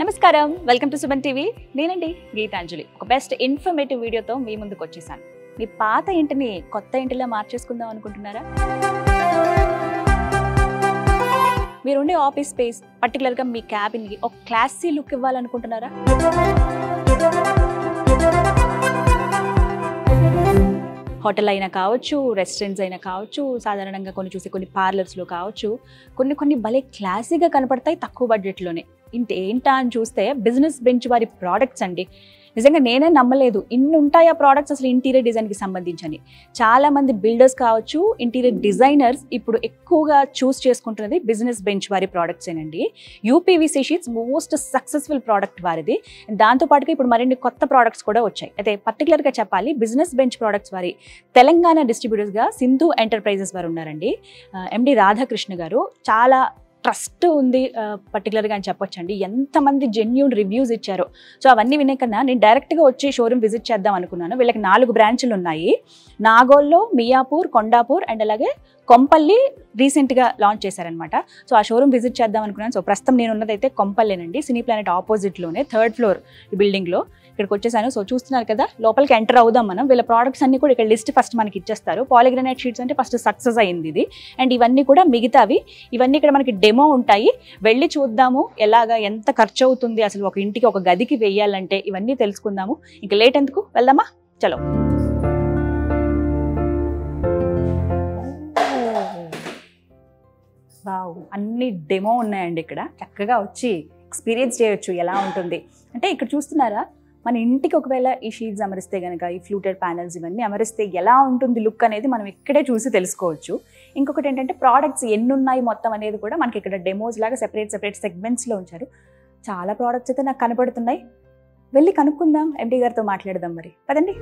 నమస్కారం, welcome to Suman TV. నేనండి గీతాంజలి. ఒక బెస్ట్ ఇన్ఫర్మేటివ్ వీడియోతో మీ ముందుకు వచ్చేసాను. మీ పాత ఇంటిని కొత్త ఇంటిలా మార్చేసుకుందాం అనుకుంటున్నారా? మీరుండే ఆఫీస్ స్పేస్, పర్టికులర్గా మీ క్యాబిన్కి ఒక క్లాసీ లుక్ ఇవ్వాలనుకుంటున్నారా? హోటల్ అయినా కావచ్చు, రెస్టారెంట్స్ అయినా కావచ్చు, సాధారణంగా కొన్ని పార్లర్స్లో కావచ్చు, కొన్ని భలే క్లాసీగా కనపడతాయి తక్కువ బడ్జెట్లోనే. ఏంటా అని చూస్తే బిజినెస్ బెంచ్ వారి ప్రోడక్ట్స్ అండి. నిజంగా నేనే నమ్మలేదు, ఇన్ని ఉంటాయి ఆ ప్రోడక్ట్స్ అసలు ఇంటీరియర్ డిజైన్కి సంబంధించని. చాలామంది బిల్డర్స్ కావచ్చు, ఇంటీరియర్ డిజైనర్స్ ఇప్పుడు ఎక్కువగా చూస్ చేసుకుంటున్నది బిజినెస్ బెంచ్ వారి ప్రోడక్ట్సేనండి. UPVC sheets most successful product వారిది. దాంతోపాటుగా ఇప్పుడు మరిన్ని కొత్త ప్రోడక్ట్స్ కూడా వచ్చాయి. అయితే పర్టికులర్గా చెప్పాలి, బిజినెస్ బెంచ్ ప్రోడక్ట్స్ వారి తెలంగాణ డిస్ట్రిబ్యూటర్స్గా సింధు ఎంటర్ప్రైజెస్ వారు ఉన్నారండి. ఎండి రాధాకృష్ణ గారు. చాలా ట్రస్ట్ ఉంది పర్టికులర్గా అని చెప్పొచ్చండి. ఎంతమంది జెన్యూన్ రివ్యూస్ ఇచ్చారో. సో అవన్నీ వినే కన్నా నేను డైరెక్ట్గా వచ్చి షోరూమ్ విజిట్ చేద్దాం అనుకున్నాను. వీళ్ళకి 4 బ్రాంచులు ఉన్నాయి. నాగోల్లో, మియాపూర్, కొండాపూర్ అండ్ అలాగే కొంపల్లి రీసెంట్గా లాంచ్ చేశారనమాట. సో ఆ షోరూమ్ విజిట్ చేద్దాం అనుకున్నాను. సో ప్రస్తుతం నేను ఉన్నదైతే కొంపల్లేనండి, సినీ ప్లానెట్ ఆపోజిట్లోనే 3rd ఫ్లోర్ ఈ బిల్డింగ్లో. ఇక్కడికి వచ్చేసాను. సో చూస్తున్నారు కదా, లోపలికి ఎంటర్ అవుదాం మనం. వీళ్ళ ప్రోడక్ట్స్ అన్ని కూడా ఇక్కడ లిస్ట్ ఫస్ట్ మనకి ఇచ్చేస్తారు. పాలిగ్రానైట్ షీట్స్ అంటే ఫస్ట్ సక్సెస్ అయింది ఇది. అండ్ ఇవన్నీ కూడా మిగతావి, ఇవన్నీ ఇక్కడ మనకి డెమో ఉంటాయి. వెళ్ళి చూద్దాము ఎలాగా, ఎంత ఖర్చు అవుతుంది అసలు ఒక ఇంటికి, ఒక గదికి వేయాలంటే, ఇవన్నీ తెలుసుకుందాము. ఇంకా లేట్ ఎందుకు, వెళ్దామా? చలో. వావ్, అన్ని డెమో ఉన్నాయండి ఇక్కడ. చక్కగా వచ్చి ఎక్స్పీరియన్స్ చేయొచ్చు ఎలా ఉంటుంది. అంటే ఇక్కడ చూస్తున్నారా, మన ఇంటికి ఒకవేళ ఈ షీట్స్ అమరిస్తే కనుక, ఈ ఫ్లూటెడ్ ప్యానల్స్ ఇవన్నీ అమరిస్తే ఎలా ఉంటుంది లుక్ అనేది మనం ఇక్కడే చూసి తెలుసుకోవచ్చు. ఇంకొకటి ఏంటంటే ప్రోడక్ట్స్ ఎన్ని ఉన్నాయి మొత్తం అనేది కూడా మనకి ఇక్కడ డెమోస్ లాగా సెపరేట్ సెగ్మెంట్స్లో ఉంచారు. చాలా ప్రోడక్ట్స్ అయితే నాకు కనపడుతున్నాయి. వెళ్ళి కనుక్కుందాం, ఎండి గారితో మాట్లాడదాం. మరి పదండి.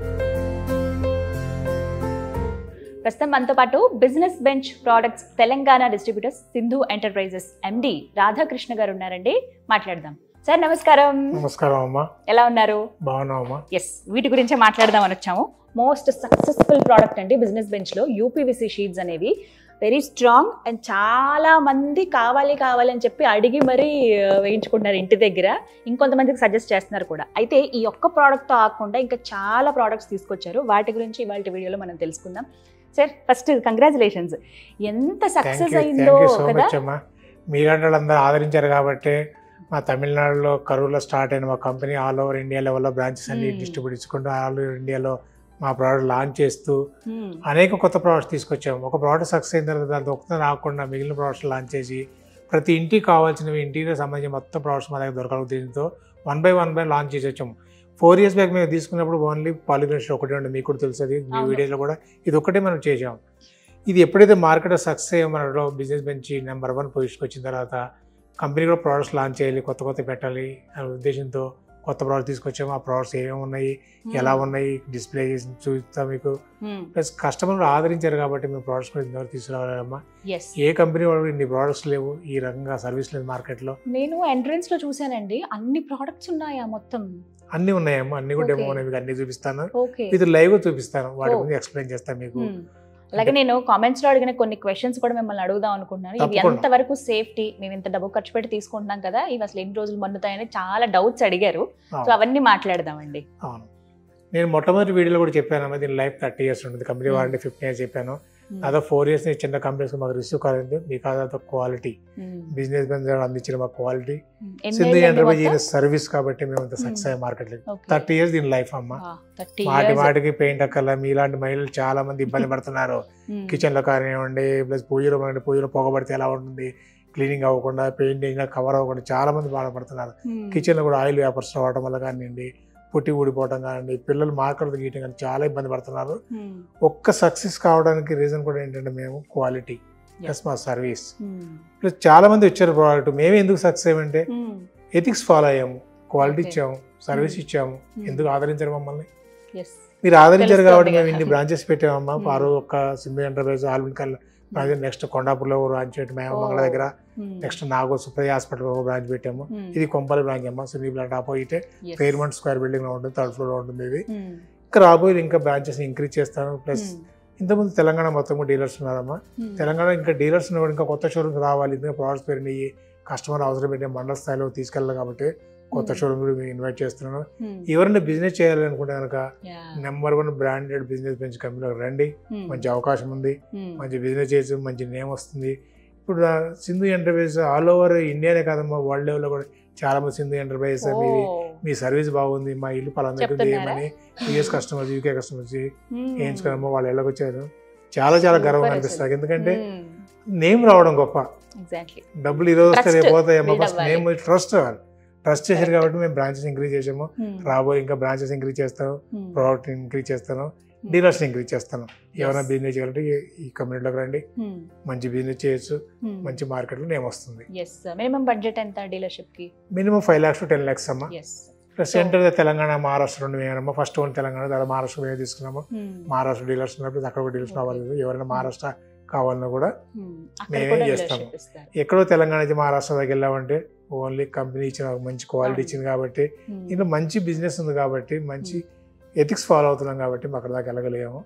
ప్రస్తుతం మనతో పాటు business bench products Telangana distributors Sindhu enterprises MD Radhakrishna garu ఉన్నారండి. మాట్లాడదాం. సార్ నమస్కారం. నమస్కారం అమ్మా, ఎలా ఉన్నారు? బాగున్నామమ్మా. ఎస్, వీటి గురించే మాట్లాడదాం అని వచ్చాము. మోస్ట్ సక్సెస్ఫుల్ ప్రోడక్ట్ అండి బిజినెస్ బెంచ్లో యూపీవీసీ షీట్స్ అనేవి. వెరీ స్ట్రాంగ్ అండ్ చాలా మంది కావాలి అని చెప్పి అడిగి మరీ వేయించుకుంటున్నారు ఇంటి దగ్గర. ఇంకొంతమందికి సజెస్ట్ చేస్తున్నారు కూడా. అయితే ఈ ఒక్క ప్రోడక్ట్తో ఆగకుండా ఇంకా చాలా ప్రోడక్ట్స్ తీసుకొచ్చారు. వాటి గురించి ఇవాళ వీడియోలో మనం తెలుసుకుందాం. సార్ ఫస్ట్ కంగ్రాచులేషన్స్, ఎంత సక్సెస్ అయిందో కదా. మీలాంటి వాళ్ళందరూ ఆదరించారు కాబట్టి మా తమిళనాడులో కరూర్లో స్టార్ట్ అయిన మా కంపెనీ ఆల్ ఓవర్ ఇండియా లెవెల్లో బ్రాంచెస్ అన్ని డిస్ట్రిబ్యూట్ ఇచ్చుకుంటూ ఆల్ ఓవర్ ఇండియాలో మా ప్రోడక్ట్ లాంచ్ చేస్తూ అనేక కొత్త ప్రోడక్ట్స్ తీసుకొచ్చాము. ఒక ప్రోడక్ట్ సక్సెస్ అయిన తర్వాత దాంతో ఒక్కటే రాకుండా మిగిలిన ప్రోడక్ట్స్ లాంచ్ చేసి ప్రతి ఇంటికి కావాల్సినవి ఇంటీరియర్ సంబంధించిన మొత్తం ప్రోడక్ట్స్ మా దగ్గర దొరకదు. దీంతో వన్ బై లాంచ్ చేసి వచ్చాము. 4 years బ్యాక్ మేము తీసుకున్నప్పుడు ఓన్లీ పాలిగ్రానైట్ ఒకటే ఉండే, మీకు కూడా తెలుస్తుంది, మీ వీడియోలో కూడా ఇది ఒకటే మనం చేసాము. ఇది ఎప్పుడైతే మార్కెట్లో సక్సెస్ అయ్యో మనలో బిజినెస్ బెంచ్ నెంబర్ 1 పొజిషన్కి వచ్చిన తర్వాత కంపెనీ కూడా ప్రోడక్ట్స్ లాంచ్ చేయాలి, కొత్త పెట్టాలి అనే ఉద్దేశంతో కొత్త ప్రోడక్ట్ తీసుకొచ్చాము. ఆ ప్రోడక్ట్స్ ఏమేమి ఉన్నాయి, ఎలా ఉన్నాయి డిస్ప్లే చేసి చూపిస్తాం మీకు. ప్లస్ కస్టమర్లు ఆదరించారు కాబట్టి మేము ప్రోడక్ట్స్ కూడా ఇంతవరకు తీసుకురావాలమ్మా. ఏ కంపెనీ వాళ్ళు ఇన్ని ప్రోడక్ట్స్ లేవు, ఈ రకంగా సర్వీస్ లేదు మార్కెట్లో. నేను ఎంట్రన్స్ లో చూసానండి, అన్ని ప్రోడక్ట్స్ ఉన్నాయా? మొత్తం అన్ని ఉన్నాయమ్మా, అన్ని కూడా డెమో ఉన్నాయి, మీకు అన్ని చూపిస్తాను, ఇది లైవ్ చూపిస్తాను, వాటి గురించి ఎక్స్ప్లెయిన్ చేస్తాను మీకు. అలాగే నేను కామెంట్స్ లో అడిగిన కొన్ని క్వశ్చన్స్ కూడా మిమ్మల్ని అడుగుదాం అనుకుంటున్నాను. ఇవి ఎంతవరకు సేఫ్టీ, మేము ఇంత డబ్బు ఖర్చు పెట్టి తీసుకుంటున్నాం కదా, ఇవి అసలు ఎన్ని రోజులు మన్నుతాయని చాలా డౌట్స్ అడిగారు. సో అవన్నీ మాట్లాడదామండి. అవును, నేను మొట్టమొదటి వీడియోలో కూడా చెప్పాను, దీని లైఫ్ 30 years ఉంటుంది, కంపెనీ వారంటీ 15 years చెప్పాను. అదో 4 years చిన్న కంపెనీస్ మాకు రిసీవ్ కాలేదు, మీకు అదంతా క్వాలిటీ బిజినెస్ అందించిన మా క్వాలిటీ సింధు ఎంటర్ప్రైజ్ సర్వీస్ కాబట్టి మేము అంత సక్సెస్ అయ్యే మార్కెట్. 30 years దీని లైఫ్ అమ్మ. వాటికి పెయింట్ అక్కర్లా. మీలాంటి మహిళలు చాలా మంది ఇబ్బంది పడుతున్నారు కిచెన్ లో కానివ్వండి, ప్లస్ పూజలో పొగబడితే ఎలా ఉంటుంది, క్లీనింగ్ అవ్వకుండా, పెయింటింగ్ కవర్ అవ్వకుండా చాలా మంది బాధపడుతున్నారు. కిచెన్ లో కూడా ఆయిల్ వేపర్స్ రావడం వల్ల కానివ్వండి, పుట్టి ఊడిపోవడం కానివ్వండి, పిల్లలు మార్కెట్ గీయటం కానీ చాలా ఇబ్బంది పడుతున్నారు. ఒక్క సక్సెస్ కావడానికి రీజన్ కూడా ఏంటంటే మేము క్వాలిటీ ప్లస్ మా సర్వీస్. ప్లస్ చాలా మంది వచ్చారు ప్రోడక్ట్, మేము ఎందుకు సక్సెస్ అయ్యామంటే ఎథిక్స్ ఫాలో అయ్యాము, క్వాలిటీ ఇచ్చాము, సర్వీస్ ఇచ్చాము. ఎందుకు ఆదరించారు మమ్మల్ని? మీరు ఆదరించారు కాబట్టి మేము ఇన్ని బ్రాంచెస్ పెట్టామమ్మా. పారు ఒక్క సింధు ఎంటర్ప్రైజ్ ఆల్విన్ నెక్స్ట్ కొండాపూర్లో బ్రాంచ్ పెట్టి మేమంగళ దగ్గర, నెక్స్ట్ నాగో సుప్రజ హాస్పిటల్ బ్రాంచ్ పెట్టాము. ఇది కొంపల్లి బ్రాంచ్ అమ్మా, cine planet opposite Fairmont square building లో ఉంటుంది, 3rd floor లో ఉంటుంది. ఇది ఇంకా రాబోయే ఇంకా బ్రాంచెస్ ఇంక్రీజ్ చేస్తాను. ప్లస్ ఇంతకుముందు తెలంగాణ మొత్తం డీలర్స్ ఉన్నారమ్మా. తెలంగాణ ఇంకా డీలర్స్ ఇంకా కొత్త షోరూమ్స్ రావాలి, ఇంకా ప్రోడక్ట్స్ పెరిగినాయి, కస్టమర్ అవసరం పెట్టే మండల స్థాయిలో తీసుకెళ్ళాలి కాబట్టి కొత్త షోరూమ్ కూడా ఇన్వైట్ చేస్తున్నాను. ఎవరైనా బిజినెస్ చేయాలనుకుంటే కనుక నెంబర్ 1 బ్రాండెడ్ బిజినెస్ బెంచ్ కంపెనీలో రండి. మంచి అవకాశం ఉంది, మంచి బిజినెస్ చేసి మంచి నేమ్ వస్తుంది. ఇప్పుడు సింధు ఎంటర్ప్రైజెస్ ఆల్ ఓవర్ ఇండియానే కాదమ్మా, వరల్డ్ లెవెల్లో కూడా చాలా మంది సింధు ఎంటర్ప్రైజెస్ మీ సర్వీస్ బాగుంది, మా ఇల్లు పలానా దగ్గర చేయమని యూఎస్ కస్టమర్స్, యూకే కస్టమర్స్ వేయించుకున్నామో వాళ్ళు ఎళ్ళకి వచ్చారు. చాలా చాలా గర్వంగా అనిపిస్తారు. ఎందుకంటే నేమ్ రావడం గొప్ప, డబ్బులు ఈరోజు వస్తే రేపు పోతాయమ్మా. ఫస్ట్ నేమ్ ట్రస్ట్ చేశారు కాబట్టి మేము బ్రాంచెస్ ఇంక్రీజ్ చేసాము. రాబోయే ఇంకా బ్రాంచెస్ ఇంక్రీజ్ చేస్తాను, ప్రోడక్ట్ ఇంక్రీజ్ చేస్తాను, డీలర్స్ ఇంక్రీజ్ చేస్తాను. ఎవరైనా బిజినెస్ చేయాలంటే ఈ కమ్యూనిటీలోకి రండి, మంచి బిజినెస్ చేయొచ్చు, మంచి మార్కెట్లో నేమ్ వస్తుంది. మినిమం బడ్జెట్ ఎంత డీలర్షిప్ కి? మినిమం 5 lakhs to 10 lakhs అమ్మా. సెంటర్ తెలంగాణ, మహారాష్ట్ర 2 వేయనమ్మా. ఫస్ట్ ఓన్ తెలంగాణ, తర్వాత మహారాష్ట్ర వేయ తీసుకున్నాము. మహారాష్ట్ర డీలర్స్ ఉన్నప్పుడు అక్కడ కూడా డీలర్స్ రావాలి. ఎవరైనా మహారాష్ట్ర కావాలన్నా కూడా మేమే చేస్తాము. ఎక్కడో తెలంగాణ నుంచి మహారాష్ట్ర దగ్గర వెళ్ళామంటే ఓన్లీ కంపెనీ ఇచ్చిన మంచి క్వాలిటీ ఇచ్చింది కాబట్టి, ఇంట్లో మంచి బిజినెస్ ఉంది కాబట్టి, మంచి ఎథిక్స్ ఫాలో అవుతున్నాం కాబట్టి అక్కడ దాకా వెళ్ళగలిగాము.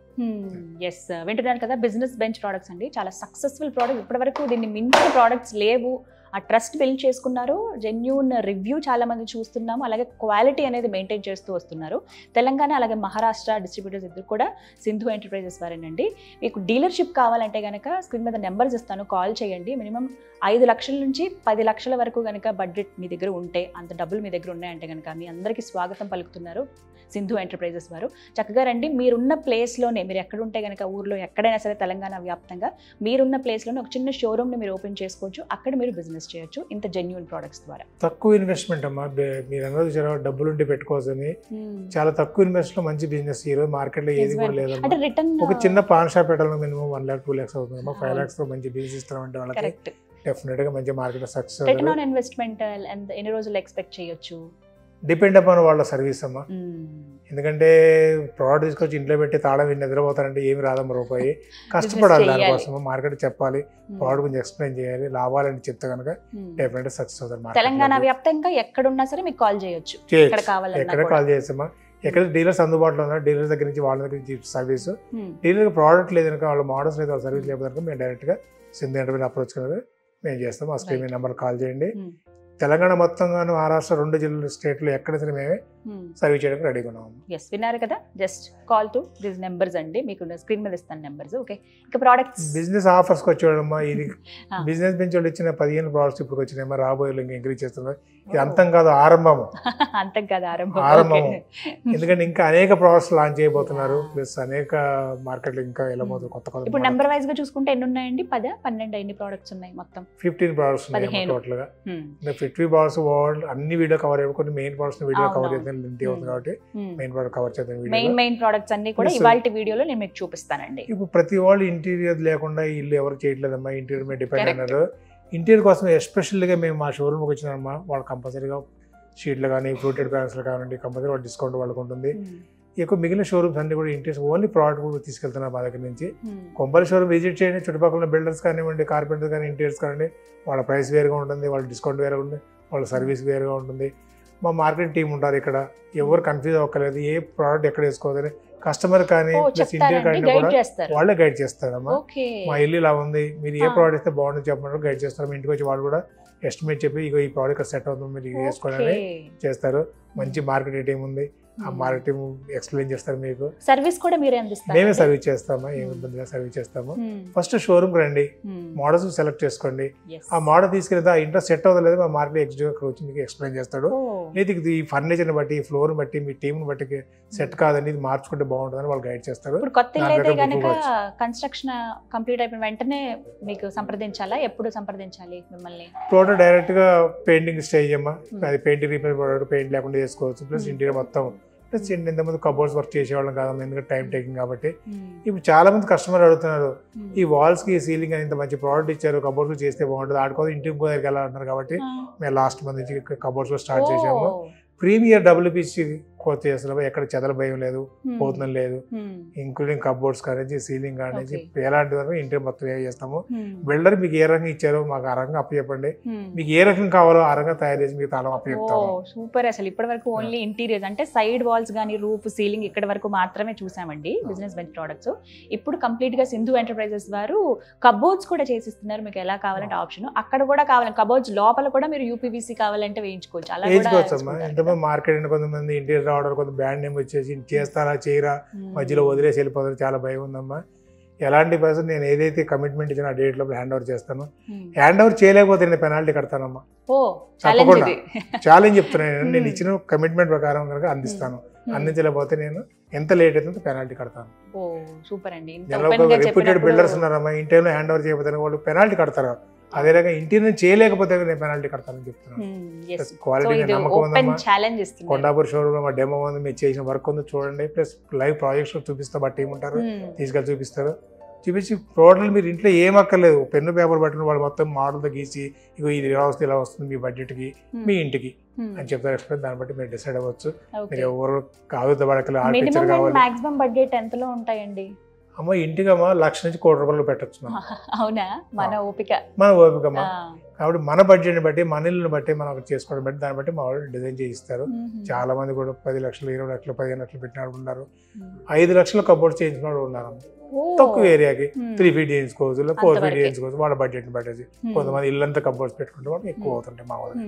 వింటున్నారు కదా, బిజినెస్ బెంచ్ ప్రోడక్ట్స్ అండి, చాలా సక్సెస్ఫుల్ ప్రోడక్ట్. ఇప్పటి వరకు దీన్ని మించిన ప్రోడక్ట్స్ లేవు. ఆ ట్రస్ట్ బిల్డ్ చేసుకున్నారు, జెన్యూన్ రివ్యూ చాలా మంది చూస్తున్నాము, అలాగే క్వాలిటీ అనేది మెయింటైన్ చేస్తూ వస్తున్నారు. తెలంగాణ అలాగే మహారాష్ట్ర డిస్ట్రిబ్యూటర్స్ ఇద్దరు కూడా సింధు ఎంటర్ప్రైజెస్ వారేనండి. మీకు డీలర్షిప్ కావాలంటే కనుక స్క్రీన్ మీద నెంబర్స్ ఇస్తాను, కాల్ చేయండి. మినిమం 5 లక్షల నుంచి 10 లక్షల వరకు కనుక బడ్జెట్ మీ దగ్గర ఉంటే, అంత డబ్బులు మీ దగ్గర ఉన్నాయంటే కనుక మీ అందరికీ స్వాగతం పలుకుతున్నారు సింధు ఎంటర్ప్రైజెస్ వారు. చక్కగా రండి. మీరున్న ప్లేస్లోనే, మీరు ఎక్కడుంటే కనుక ఊర్లో ఎక్కడైనా సరే తెలంగాణ వ్యాప్తంగా మీరున్న ప్లేస్లోనే ఒక చిన్న షోరూమ్ని మీరు ఓపెన్ చేసుకోవచ్చు. అక్కడ మీరు బిజినెస్ చేయొచ్చు ఇంత జెన్యూన్ ప్రొడక్ట్స్ ద్వారా. తక్కువ ఇన్వెస్ట్మెంట్ అమ్మా, మీరు అన్నది డబ్బులు ఉంటే పెట్టుకోవచ్చని. చాలా తక్కువ ఇన్వెస్ట్ లో మంచి బిజినెస్ ఈ రోజు మార్కెట్ లో ఏది కూడా లేదు. ఒక చిన్న పాన్ షాప్ పెట్టాలని మినిమం 1 lakh 2 lakhs అవుతుంది. 5 lakhs లో మంచి బిజినెస్ ఇస్తామంటే వాళ్ళకి డెఫినెట్ గా మంచి market success. Return on investment ఎన్ని రోజులు ఎక్స్పెక్ట్ చేయొచ్చు? డిపెండ్ అపాన్ వాళ్ళ సర్వీస్ అమ్మా. ఎందుకంటే ప్రోడక్ట్ తీసుకొచ్చి ఇంట్లో పెట్టి తాళం నిద్రపోతారంటే ఏమి రాదమ్మ రూపాయి. కష్టపడాలి దానికోసం, మార్కెట్ చెప్పాలి, ప్రోడక్ట్ గురించి ఎక్స్ప్లెయిన్ చేయాలి, లాభాలని చెప్తే కనుక డెఫినెట్ సక్సెస్ అవుతారు. తెలంగాణ వ్యాప్తంగా ఎక్కడున్నా సరే మీకు కాల్ చేయొచ్చు, ఎక్కడ కాల్ చేయొచ్చమ్మా. ఎక్కడ డీలర్స్ అందుబాటులో ఉన్నారు, డీలర్ దగ్గర నుంచి వాళ్ళ దగ్గర నుంచి సర్వీస్. డీలర్ ప్రోడక్ట్ లేదనుక, వాళ్ళ మోడల్స్ లేదు, వాళ్ళ సర్వీస్ లేకపోతే మేము డైరెక్ట్ గా సింధు ఎంటర్ప్రైజ్ అప్రోచ్ కనుక మేము చేస్తాం. ఆ స్క్రీన్ నెంబర్ కాల్ చేయండి. తెలంగాణ మొత్తంగాను, మహారాష్ట్ర 2 జిల్లా స్టేట్లో ఎక్కడ సరే మేమే సర్వీస్ చేయడానికి రెడీగా ఉన్నాము. విన్నారు కదా, just call to this numbers అండి, మీకు స్క్రీన్ మీద ఇస్తాను నెంబర్స్. ఓకే, ఇంకా ప్రోడక్ట్స్ బిజినెస్ ఆఫర్స్కి వచ్చాడమ్మా. ఇది బిజినెస్ బెంచ్ వాళ్ళు ఇచ్చిన 15 ప్రోడక్ట్స్ ఇప్పుడు వచ్చినాయమ్మా. రాబోయే ఇంకా ఎంకరేజ్ చేస్తున్నారు. ఇది అంతం కాదు, ఆరంభము. అంతం కాదు, ఆరంభము. ఎందుకంటే ఇంకా అనేక ప్రోడక్ట్స్ లాంచ్ చేయబోతున్నారు, ప్లస్ అనేక మార్కెట్లు ఇంకా వెళ్ళబోతున్నారు కొత్త కొత్త. ఇప్పుడు నెంబర్ వైజ్ గా చూసుకుంటే ఎన్ని ఉన్నాయండి? 10, 12 ఎన్ని ప్రోడక్ట్స్ ఉన్నాయి? మొత్తం 15 ప్రోడక్ట్స్ ఉన్నాయి టోటల్ గా. 50 ప్రోడక్ట్స్ వరల్డ్ అన్ని వీడియో కవర్ అయ్యి, కొన్ని మెయిన్ ప్రోడక్ట్స్ వీడియో కవర్ చేద్దాం కాబట్టి మెయిన్ ప్రోడక్ట్ కవర్ చేద్దాం. మెయిన్ ప్రొడక్ట్స్ అన్ని కూడా ఇవాల్టి వీడియోలో నేను మీకు చూపిస్తానండి. ఇప్పుడు ప్రతి వాళ్ళు ఇంటీరియర్ లేకుండా ఇల్లు ఎవరు చేయట్లేదమ్మా, ఇంటీరియర్ మీద డిపెండ్ అయినారు. ఇంటీరియర్ కోసం ఎస్పెషల్గా మేము మా షోరూమ్కి వచ్చినామమ్మా. వాళ్ళు కంపల్సరీగా షీట్లు కానీ ఫ్రూటెడ్ ప్యాన్స్లు కానివ్వండి, కంపల్సరీ వాళ్ళు డిస్కౌంట్ వాళ్ళకు ఉంటుంది. ఎక్కువ మిగిలిన షోరూమ్స్ అన్ని కూడా ఇంటీరియర్ ఓన్లీ ప్రోడక్ట్ కూడా తీసుకెళ్తున్నారు మా దగ్గర నుంచి. కొంపల్సరీ షోరూమ్ విజిట్ చేయండి. చుట్టుపక్కల బిల్డర్స్ కానివ్వండి, కార్పెంటర్స్ కానీ, ఇంటీరియర్స్ కానివ్వండి, వాళ్ళ ప్రైస్ వేరుగా ఉంటుంది, వాళ్ళ డిస్కౌంట్ వేరుగా ఉంటుంది, వాళ్ళ సర్వీస్ వేరుగా ఉంటుంది. మా మార్కెటింగ్ టీం ఉంటారు ఇక్కడ, ఎవరు కన్ఫ్యూజ్ అవ్వలేదు ఏ ప్రోడక్ట్ ఎక్కడ వేసుకోవద్దని. కస్టమర్ కానీ ప్లస్ ఇంటీరియర్ కానీ కూడా వాళ్ళే గైడ్ చేస్తారమ్మా. మా ఇల్లు ఇలా ఉంది, మీరు ఏ ప్రోడక్ట్ ఇస్తే బాగుంటుంది చెప్పమంటారు, గైడ్ చేస్తారు. మీ ఇంటికి వచ్చి వాళ్ళు కూడా ఎస్టిమేట్ చెప్పి ఇగో ఈ ప్రోడక్ట్ సెట్ అవుతుంది, మీరు ఇది వేసుకోవాలని చేస్తారు. మంచి మార్కెట్ టీం ఉంది, ఆ మార్కెటింగ్ ఎక్స్ప్లెయిన్ చేస్తారు. మీకు సర్వీస్ కూడా మీరే అందిస్తారు. మేమే సర్వీస్ చేస్తాము, ఏమి ఇబ్బందిగా సర్వీస్ చేస్తాము. ఫస్ట్ షోరూమ్ రండి, మోడల్స్ సెలెక్ట్ చేసుకోండి. ఆ మోడల్ తీసుకెళ్తే ఆ ఇంట్రెస్ట్ సెట్ అవుతలేదు, మా మార్కెట్ ఎగ్జిక్యూటివ్ వచ్చి మీకు ఎక్స్ప్లెయిన్ చేస్తాడు. లేదు ఈ ఫర్నిచర్ ని బట్టి, ఈ ఫ్లోర్ ని బట్టి, మీ టీమ్ ని బట్టి సెట్ కాదండి, ఇది మార్చుకుంటే బాగుంటుందని వాళ్ళు గైడ్ చేస్తారు. కన్స్ట్రక్షన్ కంప్లీట్ అయిపోయిన వెంటనే మీకు సంప్రదించాలా? ఎప్పుడు సంప్రదించాలి మిమ్మల్ని? టోటల్ డైరెక్ట్ గా పెయింటింగ్ స్టేజ్ అమ్మా, అది పెయింటింగ్ రీపేర్ ప్రోడక్ట్ పెయింట్ లేకుండా చేసుకోవచ్చు. ప్లస్ ఇంటీరియర్ మొత్తం ప్లస్ ఇంతకుముందు కబోర్డ్స్ వర్క్ చేసేవాళ్ళం కాదమ్మా, ఎందుకంటే టైం టేకింగ్ కాబట్టి. ఇప్పుడు చాలా మంది కస్టమర్ అడుగుతున్నారు, ఈ వాల్స్ కి సీలింగ్ అని ఇంత మంచి ప్రోడక్ట్ ఇచ్చారు, కబోర్డ్స్ చేస్తే బాగుంటుంది, ఆడుకోవాలి ఇంటికి దగ్గరికి వెళ్ళాలంటున్నారు. కాబట్టి మేము లాస్ట్ మంత్ నుంచి కబోర్డ్స్ స్టార్ట్ చేసాము. ప్రీమియర్ WPC తక్కువ చేస్తున్నాము, ఎక్కడ చెదల భయం లేదు, పోతున్న లేదు, ఇంక్లూడింగ్ కబోర్డ్స్ కానీ సీలింగ్ కానీ ఎలాంటి వరకు ఇంటి మొత్తం ఏం చేస్తాము. బిల్డర్ మీకు ఏ రకంగా ఇచ్చారో మాకు ఆ రకంగా అప్పచెప్పండి, మీకు ఏ రకం కావాలో ఆ రకంగా తయారు చేసి మీకు తాళం అప్పచెప్తాము. సూపర్. అసలు ఇప్పటి వరకు ఓన్లీ ఇంటీరియర్స్ అంటే సైడ్ వాల్స్ కానీ రూఫ్ సీలింగ్ ఇక్కడ వరకు మాత్రమే చూసామండి బిజినెస్ బెంచ్ ప్రోడక్ట్స్. ఇప్పుడు కంప్లీట్ గా సింధు ఎంటర్ప్రైజెస్ వారు కబోర్డ్స్ కూడా చేసిస్తున్నారు, మీకు ఎలా కావాలంటే ఆప్షన్. అక్కడ కూడా కావాలి కబోర్డ్స్ లోపల కూడా మీరు యూపీవీసీ కావాలంటే వేయించుకోవచ్చు. అలా ఎంతమంది మార్కెట్ కొంతమంది ఇంటీరియర్ ఆర్డర్ కొంత బ్రాండ్ నేమ్ వచ్చేసి చేస్తారా చేయరా మధ్యలో వదిలేసి వెళ్ళిపోతారు, చాలా భయం ఉందమ్మా. ఎలాంటి పర్సన్ నేను ఏదైతే కమిట్మెంట్ ఇచ్చిన ఆ డేట్ లోపల హ్యాండ్ ఓవర్ చేస్తాను. హ్యాండ్ ఓవర్ చేయలేకపోతే నేను పెనాల్టీ కడతానమ్మా, తప్పకుండా. ఛాలెంజ్ చెప్తున్నాను, నేను ఇచ్చిన కమిట్మెంట్ ప్రకారం కనుక అందిస్తాను. అందించలేకపోతే నేను ఎంత లేట్ అయితే పెనాల్టీ కడతాను. సూపర్ అండి. రిప్యూటెడ్ బిల్డర్స్ ఉన్నారమ్మా, ఈ టైంలో హ్యాండ్ ఓవర్ చేయకపోతే వాళ్ళు పెనాల్టీ కడతారు. అదే రకంగా ఇంటీరియర్ చేయలేకపోతే నేను పెనాల్టీ కడతానని చెప్తున్నాను. క్వాలిటీ నమ్మకం ఉందమ్మా. కొండాపూర్ షోరూమ్ మా డెమో ఉంది, మీరు చేసిన వర్క్ ఉంది చూడండి, ప్లస్ లైవ్ ప్రాజెక్ట్స్ చూపిస్తా, మా టీం ఉంటారు తీసుకెళ్ళి చూపిస్తారు. చూపించి టోటల్ మీరు ఇంట్లో ఏం అక్కర్లేదు, పెన్ను పేపర్ పట్టుకుని వాళ్ళు మొత్తం మోడల్తో గీసి ఇగో ఇది ఇలా వస్తుంది మీ బడ్జెట్కి మీ ఇంటికి అని చెప్తారు. ఎక్స్ప్లెయిన్ దాన్ని బట్టి మీరు డిసైడ్ అవ్వచ్చు. మీరు ఎవరు కాదు పడకలు ఆర్కిటెక్చర్ కావాలి. మాక్సిమం బడ్జెట్ ఎంతలో ఉంటాయండి? అమ్మ ఇంటికి అమ్మా 1,00,000 నుంచి ₹1,00,000 పెట్టచ్చు. అవునా? మన ఓపిక అమ్మా. కాబట్టి మన బడ్జెట్ని బట్టి మన ఇల్లుని బట్టి మనం ఒకటి చేసుకోవడం బట్టి దాన్ని బట్టి మా వాళ్ళు డిజైన్ చేయిస్తారు. చాలా మంది కూడా 10 లక్షలు 20 లక్షలు 15 లక్షలు పెట్టిన ఉన్నారు, 5 లక్షలు కబోర్డ్ చేయించిన వాళ్ళు ఉన్నారు. తక్కువ ఏరియాకి 3 feet చేయించుకోవచ్చు, 4 feet చేయించుకోవచ్చు, వాళ్ళ బడ్జెట్ని బట్టి. కొంతమంది ఇల్లంతా కబోర్డ్స్ పెట్టుకుంటే వాళ్ళు ఎక్కువ అవుతుంటాయి మా వాళ్ళు.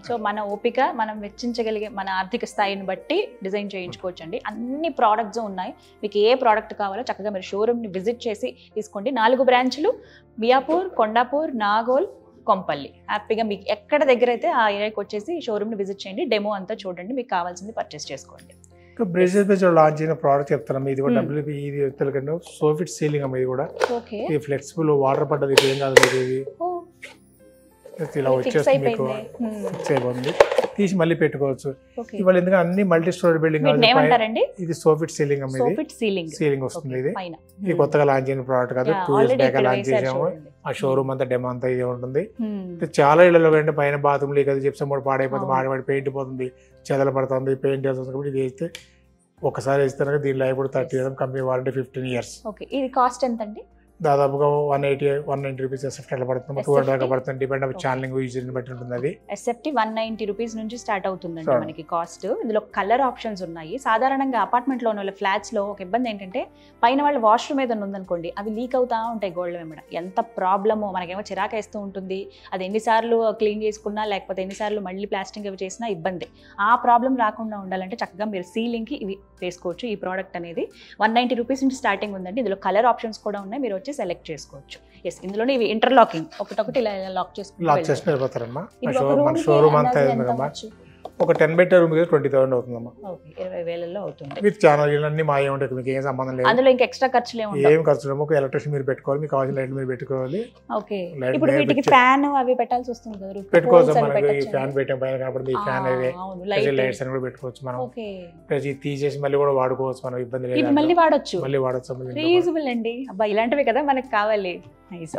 సో మన ఓపిక మనం వెచ్చించగలిగే మన ఆర్థిక స్థాయిని బట్టి డిజైన్ చేయించుకోవచ్చు అండి. అన్ని ప్రోడక్ట్స్ ఉన్నాయి, మీకు ఏ ప్రోడక్ట్ కావాలో చక్కగా మీరు షోరూమ్ని విజిట్ చేసి తీసుకోండి. 4 బ్రాంచ్లు మియాపూర్, కొండాపూర్, నాగోల్, కొంపల్లి. హ్యాపీగా మీకు ఎక్కడ దగ్గర అయితే ఆ ఏరియాకి వచ్చేసి షోరూమ్ని విజిట్ చేయండి, డెమో అంతా చూడండి, మీకు కావాల్సింది పర్చేస్ చేసుకోండి. బ్రెజిల్ బేస్ లాంచ్ అయిన ప్రోడక్ట్ చెప్తాను. ఇది కూడా డబ్ల్యూపీ, ఇది తెలుగు సోఫిట్ సీలింగ్ అమ్మ. ఇది కూడా ఇది ఫ్లెక్సిబుల్, వాటర్ పడ్డది ఏం కాదు. ఇది ఇలా వచ్చేస్తుంది, మీకు ఫిక్స్ అయిపోతుంది, తీసి మళ్ళీ పెట్టుకోవచ్చు. ఇవాళ ఎందుకంటే అన్ని మల్టీ స్టోరీ బిల్డింగ్. ఇది సోఫిట్ సీలింగ్ అమ్మ. ఇది సీలింగ్ వస్తుంది. ఇది కొత్తగా లాంచ్ అయిన ప్రోడక్ట్ కాదు, 2 years బ్యాక్ లాంచ్ చేసాము. ఆ షోరూమ్ అంతా డెమో అంతా ఇది ఉంటుంది. చాలా ఇళ్లలో కంటే పైన బాత్రూమ్ లీక్ అది జిప్సం కూడా పాడైపోతుంది, మాడిపడి పెయింట్ పోతుంది, చెదలు పడుతుంది, పెయింట్ వేస్తుంది. కాబట్టి ఇది వేస్తే ఒకసారి వేస్తే దీని లైఫ్ కూడా 30 years, కంపెనీ వారంటీ 15 years. ఇది కాస్ట్ ఎంత అండి? దాదాపుగా 180-190 రూపీస్ ఎస్ఎఫ్టీ అట్లా పడుతుంది, 200 దాకా పడుతుంది, డిపెండ్ ఆఫ్ ఛానలింగ్ యూజర్ని బట్టి ఉంటుంది. అది ఎస్ఎఫ్టీ 190 రూపీస్ నుంచి స్టార్ట్ అవుతుందండి మనకి కాస్ట్. ఇందులో కలర్ ఆప్షన్స్ ఉన్నాయి. సాధారణంగా అపార్ట్మెంట్లో ఉన్న ఫ్లాట్స్లో ఒక ఇబ్బంది ఏంటంటే పైన వాళ్ళ వాష్రూమ్ ఏదైనా ఉందనుకోండి, అవి లీక్ అవుతా ఉంటాయి గోల్డ్ వెంబడ. ఎంత ప్రాబ్లమో, మనకేమో చిరాకు వేస్తూ ఉంటుంది. అది ఎన్నిసార్లు క్లీన్ చేసుకున్నా లేకపోతే ఎన్నిసార్లు మళ్ళీ ప్లాస్టింగ్ అవి చేసినా ఇబ్బంది. ఆ ప్రాబ్లం రాకుండా ఉండాలంటే చక్కగా మీరు సీలింగ్కి ఇవి వేసుకోవచ్చు. ఈ ప్రోడక్ట్ అనేది 190 రూపీస్ నుంచి స్టార్టింగ్ ఉందండి. ఇందులో కలర్ ఆప్షన్స్ కూడా ఉన్నాయి, మీరు సెలెక్ట్ చేసుకోవచ్చు. ఎస్, ఇందులోనే ఇవి ఇంటర్లాకింగ్, ఒకటొకటి ఇలా లాక్ చేసుకుంటారు. మన షోరూమ్ అంతా ఒక 10 bedroom 20,000 అవుతుందమ్మా. 20,000లో అవుతుంది. విత్ ఛానల్ అన్ని మాయే ఉంటాయి, మీకు ఏం సంబంధం లేదు. అందులో ఇంకా ఎక్స్ట్రా ఖర్చులు ఏం ఖర్చు లేవు. ఒక ఎలక్ట్రిషియన్ మీరు పెట్టుకోవాలి, మీకు కావాల్సిన లైట్ మీరు పెట్టుకోవాలి. ఓకే, ఇప్పుడు వీటికి ఫ్యాన్ అవి పెట్టాల్సి వస్తుంది కదా, పెట్టుకోవచ్చు. మనకి ఈ ఫ్యాన్ పెట్టాం పైన కనపడుతుంది, ఈ ఫ్యాన్ అవే లైట్స్ అని కూడా పెట్టుకోవచ్చు మనం. ఇది తీసేసి మళ్ళీ కూడా వాడుకోవచ్చు, మనం ఇబ్బంది లేదు, మళ్ళీ వాడొచ్చు. రీయూజబుల్ అండి. అబ్బా, ఇలాంటివి కదా మనకు కావాలి.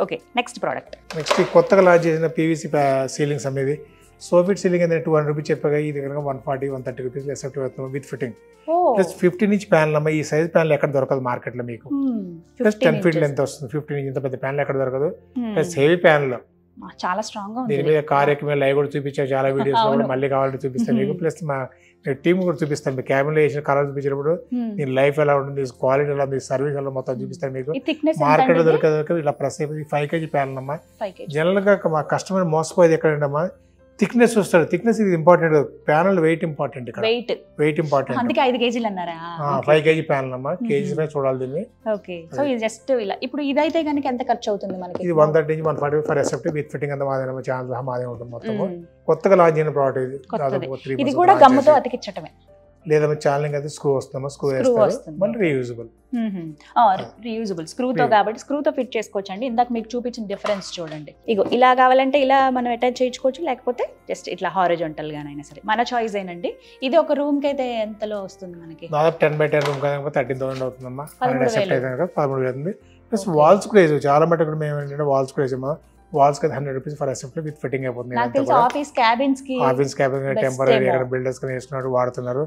Okay, next product. నెక్స్ట్ కొత్తగా లాంచ్ చేసిన పీవీసీ సీలింగ్స్ అనేది సోఫిట్ సీలింగ్ అనేది 200 రూపీస్ చెప్పగా ఇది కనుక 140-130 రూపీస్ ఎక్సెప్ట్ అవుతుంది with fitting. Plus 15 inch panel అమ్మ. ఈ సైజ్ ప్యానల్ ఎక్కడ దొరకదు మార్కెట్లో మీకు. ప్లస్ 10 feet లెంత్ వస్తుంది. 15 inch ఇంత పెద్ద ప్యానల్ ఎక్కడ దొరకదు. ప్లస్ హెవీ ప్యానల్, చాలా స్ట్రాంగ్ గా ఉంది. దీని మీద కార్ ఎక్కి మీద లైవ్ కూడా చూపించారు చాలా వీడియోస్ లో, మళ్ళీ కావాలంటే చూపిస్తాను మీకు. ప్లస్ మా టీమ్ కూడా చూపిస్తాను మీకు. క్యాబిన్ లో వేసిన కలర్ చూపించినప్పుడు దీని లైఫ్ ఎలా ఉంటుంది, క్వాలిటీ ఎలా ఉంది, సర్వీస్ ఎలా మొత్తం చూపిస్తాను మీకు. మార్కెట్ లో దొరకదు. ఇలా ప్రెస్ అయిపోయి 5 kg ప్యానల్ అమ్మా. జనరల్ గా మా కస్టమర్ మోసపోయేది ఎక్కడంటమ్మా, థిక్నెస్ వస్తాడు. థిక్నెస్ ఇది ఇంపార్టెంట్. Panel weight important. ఇక్కడ వెయిట్ ఇంపార్టెంట్. అందుకే 5 kg అన్నారా? 5 kg ప్యానల్ అమ్మా. కేజీస్ పై చూడాలి దీన్ని. ఓకే, సో ఇది జస్ట్ ఇలా. ఇప్పుడు ఇదైతే కనుక ఎంత ఖర్చు అవుతుంది మనకి? ఇది 130-140 ఫర్ ఎసెప్ట్ విత్ ఫిట్టింగ్ అంతా మాదే, ఛాన్స్ మాదే ఉంటుంది మొత్తం. కొత్తగా లాంచ్ అయిన ప్రోడక్ట్ ఇది. ఇది కూడా గమ్ముతో అతికించటమే లేదా ఛానలింగ్ అయితే స్క్రూ వస్తుందా, స్క్రూ వేస్తారు. మళ్ళీ రీయూజబుల్. రీయూజబుల్ స్క్రూతో కాబట్టి స్క్రూతో ఫిట్ చేసుకోవచ్చు అండి. ఇందాక మీకు చూపించిన డిఫరెన్స్ చూడండి. ఇగో ఇలా కావాలంటే ఇలా మనం అటాచ్ చేయించుకోవచ్చు, లేకపోతే జస్ట్ ఇట్లా హారిజాంటల్ గానైనా సరే మన చాయిస్ ఏనండి. ఇది ఒక రూమ్ కి అయితే ఎంతలో వస్తుంది మనకి? దాదాపు 10 by 10 రూమ్ కనుక 13,000 అవుతుందమ్మా. 13,000 అవుతుంది. ప్లస్ వాల్స్ క్రేజ్ చాలా మటుకు మేము ఏంటంటే వాల్స్ క్రేజ్ అమ్మా. వాల్స్ కి 100 rupees for assembly with fitting అయిపోతుంది. నాకు తెలిసి ఆఫీస్ క్యాబిన్స్ కి టెంపరీ ఎక్కడ బిల్డర్స్ కి వేసుకున్నారు వాడుతున్నారు.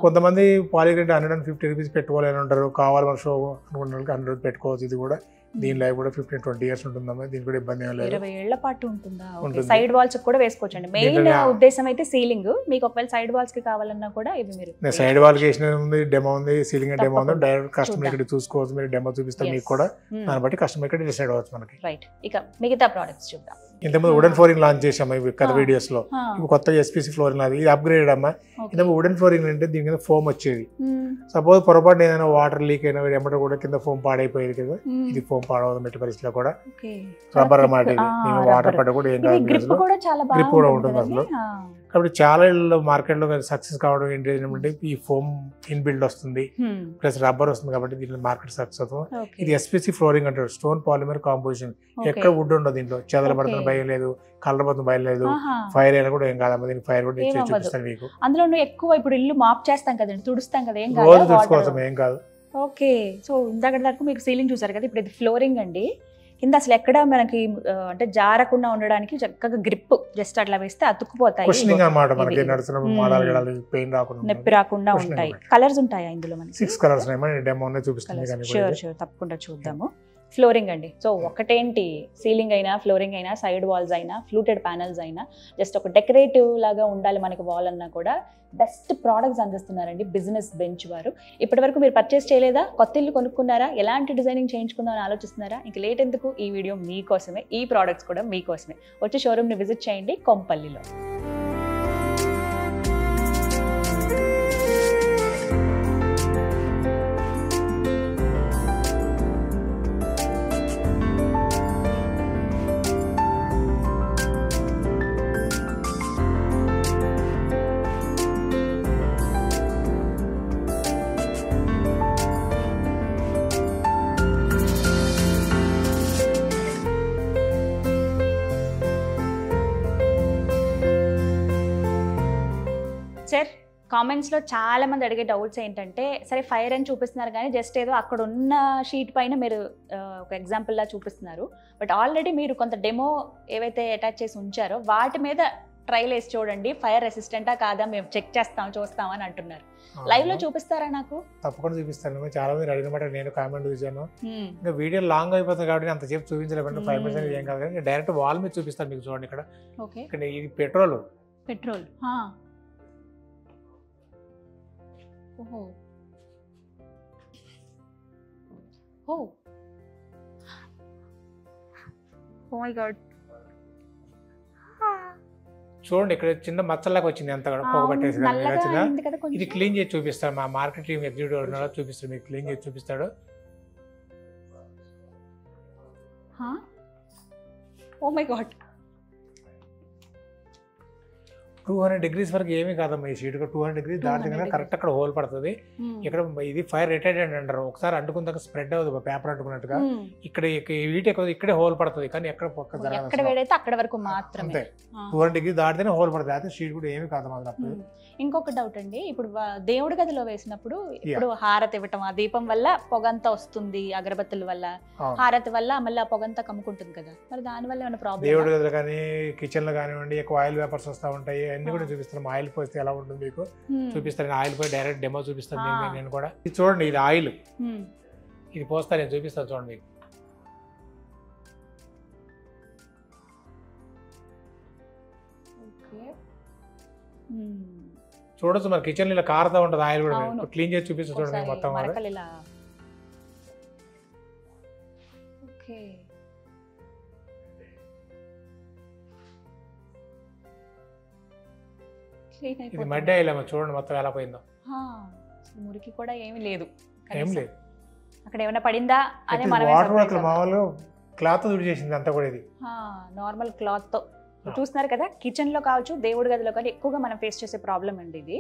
కొంతమంది పాలిగ్రేడ్ 150 రూపీస్ పెట్టుకోవాలని ఉంటారు, కావాలి మన షో అనుకున్న 100 రూపీస్ పెట్టుకోవచ్చు. ఇది కూడా దీని లైఫ్ కూడా 15-20 ఇయర్స్ ఉంటుందమ్మా, దీని కూడా ఇబ్బంది ఏం లేదు. 20 ఏళ్ల పాటు ఉంటుందా? సైడ్ వాల్స్ కూడా వేసుకోవచ్చు అండి. మెయిన్ ఉద్దేశం అయితే సీలింగ్. మీకు ఒకవేళ సైడ్ వాల్స్ కి కావాలన్నా కూడా ఇవి మీరు సైడ్ వాల్ కి వేసిన ఉంది, డెమో ఉంది, సీలింగ్ డెమో ఉంది. డైరెక్ట్ కస్టమర్ ఇక్కడ చూసుకోవచ్చు, మీరు డెమో చూపిస్తారు మీకు కూడా, దాన్ని బట్టి కస్టమర్ ఇక్కడ డిసైడ్ అవ్వచ్చు మనకి. రైట్, ఇక మిగతా ప్రొడక్ట్స్ చూద్దాం. ఇంతకుముందు వుడెన్ ఫ్లోరింగ్ లాంచ్ చేసాము ఇవి కథ వీడియోస్ లో. ఇప్పుడు కొత్తగా ఎస్పీసీ ఫ్లోరింగ్ అది అప్గ్రేడ్ అమ్మా. ఇంతకుముందు వుడెన్ ఫ్లోరింగ్ అంటే దీని కింద ఫోమ్ వచ్చేది. సపోజ్ పొరపాటు ఏదైనా వాటర్ లీక్ అయినా ఎమ్మట కూడా కింద ఫోమ్ పాడైపోయేది కదా, ఇది ఫోమ్ పాడవదు మెట్టి పరిస్థితిలో కూడా. రబ్బర్ అన్నమాట, వాటర్ పడ్డ కూడా ఏం కాదు, గ్రిప్ కూడా ఉంటుంది అసలు. కాబట్టి చాలా మార్కెట్ లో సక్సెస్ కావడం ఏంటి అంటే ఈ ఫోమ్ ఇన్ బిల్డ్ వస్తుంది ప్లస్ రబ్బర్ వస్తుంది కాబట్టి దీంట్లో మార్కెట్ సక్సెస్ అవుతుంది. ఇది ఎస్పీసీ ఫ్లోరింగ్ అంటారు, స్టోన్ పాలిమర్ కాంపోజిషన్. ఎక్కడ వుడ్ ఉండదు దీంట్లో, చెదల పడుతున్న భయం లేదు, కలర్ పడుతున్న భయం లేదు, ఫైర్ అయినా కూడా ఏం కాదమ్మా. దీనికి ఫైర్ కూడా చూపిస్తాను మీకు. అందులో ఎక్కువ ఇప్పుడు ఇల్లు మాప్ చేస్తాం కదండి, తుడుస్తాం కదా, రోజు తుడుచుకోవచ్చు ఏం కాదు. ఓకే, సో ఇందాక దాకా మీకు సీలింగ్ చూసారు కదా, ఇప్పుడు ఇది ఫ్లోరింగ్ అండి. కింద అసలు ఎక్కడ మనకి అంటే జారకుండా ఉండడానికి చక్కగా గ్రిప్ జస్ట్ అట్లా వేస్తే అతుక్కుపోతాయి, నొప్పి రాకుండా ఉంటాయి. కలర్స్ ఉంటాయా ఇందులో? మనకి 6 కలర్స్ చూపిస్తాను. షూర్ షూర్, తప్పకుండా చూద్దాము. ఫ్లోరింగ్ అండి, సో ఒకటేంటి సీలింగ్ అయినా ఫ్లోరింగ్ అయినా సైడ్ వాల్స్ అయినా ఫ్లూటెడ్ ప్యానల్స్ అయినా జస్ట్ ఒక డెకరేటివ్ లాగా ఉండాలి మనకి వాల్ అన్నా కూడా బెస్ట్ ప్రోడక్ట్స్ అందిస్తున్నారండి బిజినెస్ బెంచ్ వారు. ఇప్పటి వరకు మీరు పర్చేస్ చేయలేదా? కొత్త ఇల్లు కొనుక్కున్నారా? ఎలాంటి డిజైనింగ్ చేయించుకుందాం అని ఆలోచిస్తున్నారా? ఇంక లేట్ ఎందుకు, ఈ వీడియో మీకోసమే, ఈ ప్రోడక్ట్స్ కూడా మీకోసమే. వచ్చి షోరూమ్ని విజిట్ చేయండి కొంపల్లిలో. సార్, కామెంట్స్లో చాలా మంది అడిగే డౌట్స్ ఏంటంటే, సరే ఫైర్ అని చూపిస్తున్నారు కానీ జస్ట్ ఏదో అక్కడ ఉన్న షీట్ పైన మీరు ఒక ఎగ్జాంపుల్లా చూపిస్తున్నారు. బట్ ఆల్రెడీ మీరు కొంత డెమో ఏవైతే అటాచ్ చేసి ఉంచారో వాటి మీద ట్రైల్ వేసి చూడండి, ఫైర్ రెసిస్టెంటా కాదా మేము చెక్ చేస్తాం చూస్తాం అని అంటున్నారు. లైవ్ లో చూపిస్తారా? నాకు తప్పకుండా చూపిస్తాను. చాలా మంది అడిగినమాట నేను కామెంట్ చూసాను. ఇంకా వీడియో లాంగ్ అయిపోతుంది కాబట్టి అంత సేపు చూపించలేకపోతే 5 minutes ఏం కాదు కానీ డైరెక్ట్ వాల్ మీద చూపిస్తాను మీకు. చూడండి ఇక్కడ, ఇక్కడ ఇది పెట్రోల్. ఓహో ఓ ఓ మై గాడ్, చూడండి ఇక్కడ చిన్న మచ్చలాగా వచ్చింది, అంత పొగ పట్టేసి. ఇది క్లీన్ చేసి చూపిస్తాడు మా మార్కెట్ టీమ్ ఎగ్జిక్యూటివ్ చూపిస్తాడు, మీకు క్లీన్ చేసి చూపిస్తాడు. ఓ మై గాడ్, 200 degrees వరకు ఏమీ కాదమ్మా ఈ షీట్. 200 degrees దాటితే కరెక్ట్ అక్కడ హోల్ పడుతుంది. ఇక్కడ ఇది ఫైర్ రిటైర్డ్ అంటారు, ఒకసారి అంటుకుందాక స్ప్రెడ్ అవ్వదు పేపర్ అంటుకున్నట్టుగా. ఇక్కడ వీటి ఎక్కువ ఇక్కడే హోల్ పడుతుంది కానీ ఎక్కడ పక్క జరగదు, అక్కడ వరకు మాత్రమే. 200 degrees దాటితేనే హోల్ పడుతుంది, అయితే షీట్ కూడా ఏమీ కాదమ్మా. ఇంకొక డౌట్ అండి, ఇప్పుడు దేవుడి గదిలో వేసినప్పుడు ఇప్పుడు హారతి ఇవ్వటం, ఆ దీపం వల్ల పొగంతా వస్తుంది, అగరబత్తుల వల్ల, హారతి వల్ల మళ్ళీ ఆ పొగంతా కమ్ముకుంటుంది కదా, మరి దాని వల్ల ఏమైనా ప్రాబ్లం? దేవుడి గదిలో కానీ కిచెన్ లో కానివ్వండి ఎక్కువ ఆయిల్ వేపర్స్ వస్తూ ఉంటాయి, అన్ని కూడా చూపిస్తాను. ఆయిల్ పోస్తే ఎలా ఉంటుంది మీకు చూపిస్తాను. ఆయిల్ పోయి డైరెక్ట్ డెమో చూపిస్తాను నేను కూడా. ఇది చూడండి, ఇది ఆయిల్, ఇది పోస్తా నేను చూపిస్తాను చూడండి. చూడొచ్చు మన కిచెన్ ఇలా కారుతా ఉంటుంది ఆయిల్ కూడా. క్లీన్ చేసి చూపిస్తా చూడండి మొత్తం. ఇది మడ్డ ఆయిల్ చూడండి మొత్తం ఎలా పోయిందో. మురికి కూడా ఏమీ లేదు, ఏం లేదు. అక్కడ ఏమైనా పడిందా అనే మామూలుగా క్లాత్ తుడి చేసింది అంతా కూడా. ఇది నార్మల్ క్లాత్ తో చూస్తున్నారు కదా. కిచెన్ లో కావచ్చు, దేవుడి గదిలో కానీ ఎక్కువగా మనం ఫేస్ చేసే ప్రాబ్లం అండి ఇది.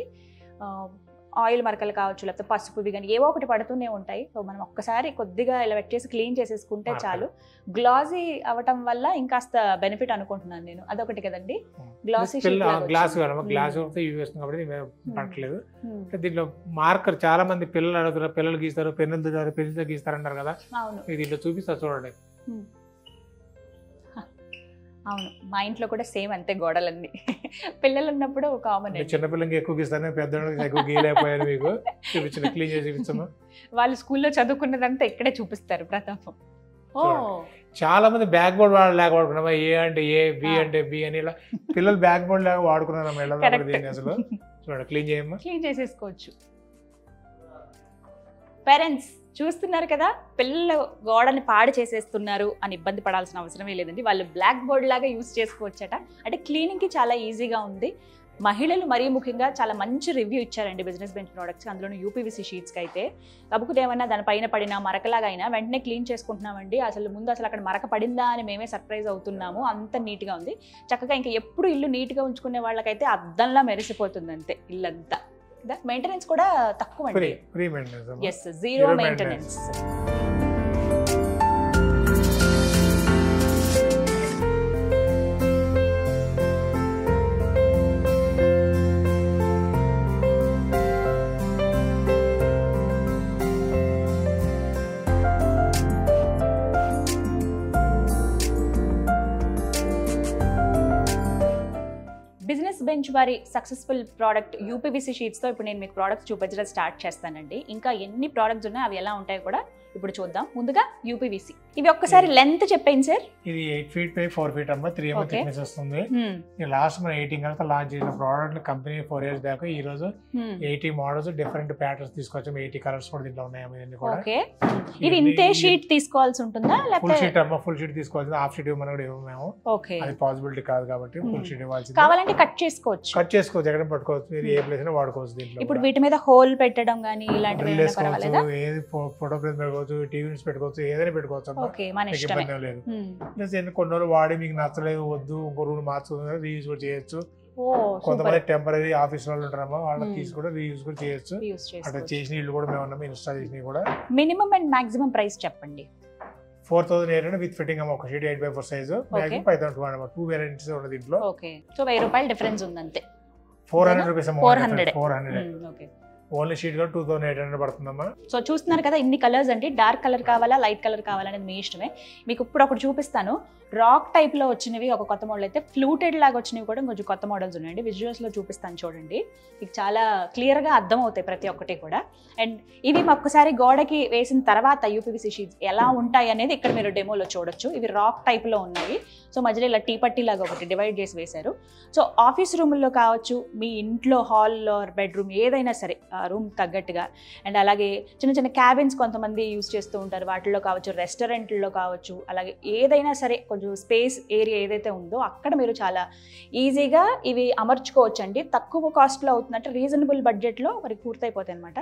ఆయిల్ మరకలు కావచ్చు, లేకపోతే పసుపువి కానీ ఏవో ఒకటి పడుతూనే ఉంటాయి. సో మనం ఒక్కసారి కొద్దిగా ఇలా పెట్టేసి క్లీన్ చేసేసుకుంటే చాలు. గ్లాసీ అవటం వల్ల ఇంకాస్త బెనిఫిట్ అనుకుంటున్నాను నేను, అదొకటి కదండి. గ్లాసీ పట్టలేదు. దీంట్లో మార్కర్ చాలా మంది పిల్లలు అడుగుతారు, పిల్లలు గీస్తారు, పెన్నులతో గీస్తారు అంటారు కదా. దీంట్లో చూపిస్తా చూడండి. అవును, మా ఇంట్లో కూడా సేమ్ అంతే గోడలన్నీ. పిల్లలు ఉన్నప్పుడు కామన్. చిన్నపిల్లలకి ఎక్కువ గీస్తాను, పెద్దవాళ్ళకి ఎక్కువ గీయలేకపోయాను. మీకు చూపించిన క్లీన్ చేసి చూపించాము. వాళ్ళు స్కూల్లో చదువుకున్నదంతా ఇక్కడే చూపిస్తారు ప్రతాపం. ఓ చాలా మంది బ్యాక్ బోర్డ్ లేక వాడుకున్నామా, ఏ అంటే ఏ, బి అంటే బి అని, ఇలా పిల్లలు బ్యాక్ బోర్డ్ లాగా వాడుకున్నారమ్మా ఇళ్ళలో. దీన్ని అసలు చూడండి, క్లీన్ చేయమ్మా. క్లీన్ చేసేసుకోవచ్చు. పేరెంట్స్ చూస్తున్నారు కదా, పిల్లలు గోడని పాడు చేసేస్తున్నారు అని ఇబ్బంది పడాల్సిన అవసరమే లేదండి. వాళ్ళు బ్లాక్ బోర్డ్ లాగా యూజ్ చేసుకోవచ్చట. అంటే క్లీనింగ్కి చాలా ఈజీగా ఉంది. మహిళలు మరీ ముఖ్యంగా చాలా మంచి రివ్యూ ఇచ్చారండి బిజినెస్ బెంచ్ ప్రోడక్ట్స్, అందులోనూ యూపీవీసీ షీట్స్కి అయితే. కబుకుతే ఏమన్నా దానిపైన పడినా మరకలాగా అయినా వెంటనే క్లీన్ చేసుకుంటున్నామండి. ముందు అసలు అక్కడ మరక పడిందా అని మేమే సర్ప్రైజ్ అవుతున్నాము, అంత నీట్గా ఉంది. చక్కగా ఇంకా ఎప్పుడు ఇల్లు నీట్గా ఉంచుకునే వాళ్ళకైతే అద్దంలా మెరిసిపోతుంది అంతే ఇల్లంతా. మెయింటెనెన్స్ కూడా తక్కువ అండి. Yes, zero maintenance. Business bench వారి సక్సెస్ఫుల్ ప్రోడక్ట్ యూపీవీసీ షీట్స్తో ఇప్పుడు నేను మీకు ప్రోడక్ట్స్ చూపించడం స్టార్ట్ చేస్తానండి. ఇంకా ఎన్ని ప్రోడక్ట్స్ ఉన్నాయో అవి ఎలా ఉంటాయో కూడా ఇప్పుడు చూద్దాం. ముందుగా యూపీవీసీ, ఇవి ఒక్కసారి లెంత్ చెప్పండి సార్. ఇది 8 feet బై 4 feet అమ్మా, 3 mm థిక్నెస్ వస్తుంది. లాస్ట్ మనం 18 గంటల లాంచ్ చేసిన ప్రోడక్ట్ కంపెనీ 4 years బ్యాక్. ఈ రోజు 80 మోడల్స్, డిఫరెంట్ ప్యాటర్న్స్ తీసుకొచ్చాము. 80 కలర్స్ కూడా దీంట్లో ఉన్నాయి. ఓకే, ఇది ఇంతే షీట్ తీసుకోవాల్సి ఉంటుందా లేకపోతే ఫుల్ షీట్ అమ్మా? ఫుల్ షీట్ తీసుకోవాల్సింది, హాఫ్ షీట్ ఇవ్వమని కూడా ఇవ్వము. ఓకే, అది పాసిబిలిటీ కాదు కాబట్టి ఫుల్ షీట్ ఇవ్వాల్సింది. కావాలంటే కట్ చేసుకోవచ్చు, ఎక్కడ పట్టుకోవచ్చు, మీరు ఏ ప్లేస్ అయినా వాడుకోవచ్చు. దీంట్లో ఇప్పుడు వీటి మీద హోల్ పెట్టడం గానీ ఇలాంటివి పర్వాలేదా? ఏది ఫోటో ప్రింట్ పెట్టుకోవచ్చు, టీవీ పెట్టుకోవచ్చు, ఏదైనా పెట్టుకోవచ్చు. లేదు కొన్ని రోజులు వాడి మీకు నచ్చలేదు, వద్దు ఇంకో రూల్ మార్చుకుని రీయూజ్ కూడా చేయొచ్చు. కొంతమంది టెంపరీ ఆఫీస్ వాళ్ళు ఉంటారమ్మా, వాళ్ళకి తీసి కూడా రీయూజ్ కూడా చేయొచ్చు. అట్లా చేసిన ఇల్లు కూడా మేము ఉన్నాము, ఇన్స్టాల్ చేసినవి కూడా. మినిమం అండ్ మాక్సిమం ప్రైస్ చెప్పండి. 4,800 విత్ ఫిట్టింగ్ అమ్మ. ఒక షీట్ 8x4 సైజ్, 5,200. 2 వెరైటీస్ ఉన్నది దీంట్లో. ఓకే, సో 1000 రూపాయలు డిఫరెన్స్ ఉంది అంతే. 400 రూపీస్ అమ్మ. 400 ఓకే. ఓన్లీ షీట్ లో 2,800 పడుతుందమ్మా. సో చూస్తున్నారు కదా, ఇన్ని కలర్స్ అండి. డార్క్ కలర్ కావాలా, లైట్ కలర్ కావాలా అనేది మీ ఇష్టమే. మీకు ఇప్పుడు ఒకటి చూపిస్తాను. రాక్ టైప్ లో వచ్చినవి ఒక కొత్త మోడల్ అయితే, ఫ్లూటెడ్ లాగా వచ్చినవి కూడా కొంచెం కొత్త మోడల్స్ ఉన్నాయండి. విజువల్స్ లో చూపిస్తాను చూడండి, మీకు చాలా క్లియర్ గా అర్థం అవుతాయి ప్రతి ఒక్కటి కూడా. అండ్ ఇవి ఒక్కసారి గోడకి వేసిన తర్వాత యూపీవీసీ షీట్స్ ఎలా ఉంటాయి అనేది ఇక్కడ మీరు డెమోలో చూడొచ్చు. ఇవి రాక్ టైప్ లో ఉన్నాయి. సో మధ్యలో ఇలా టీ పట్టీ లాగా ఒకటి డివైడ్ చేసి వేశారు. సో ఆఫీస్ రూముల్లో కావచ్చు, మీ ఇంట్లో హాల్లో బెడ్రూమ్ ఏదైనా సరే రూమ్ తగ్గట్టుగా. అండ్ అలాగే చిన్న చిన్న క్యాబిన్స్ కొంతమంది యూజ్ చేస్తూ ఉంటారు, వాటిల్లో కావచ్చు, రెస్టారెంట్లో కావచ్చు. అలాగే ఏదైనా సరే కొంచెం స్పేస్ ఏరియా ఏదైతే ఉందో అక్కడ మీరు చాలా ఈజీగా ఇవి అమర్చుకోవచ్చండి. తక్కువ కాస్ట్లో అవుతుందంటే రీజనబుల్ బడ్జెట్లో మరి పూర్తయిపోతాయి అనమాట.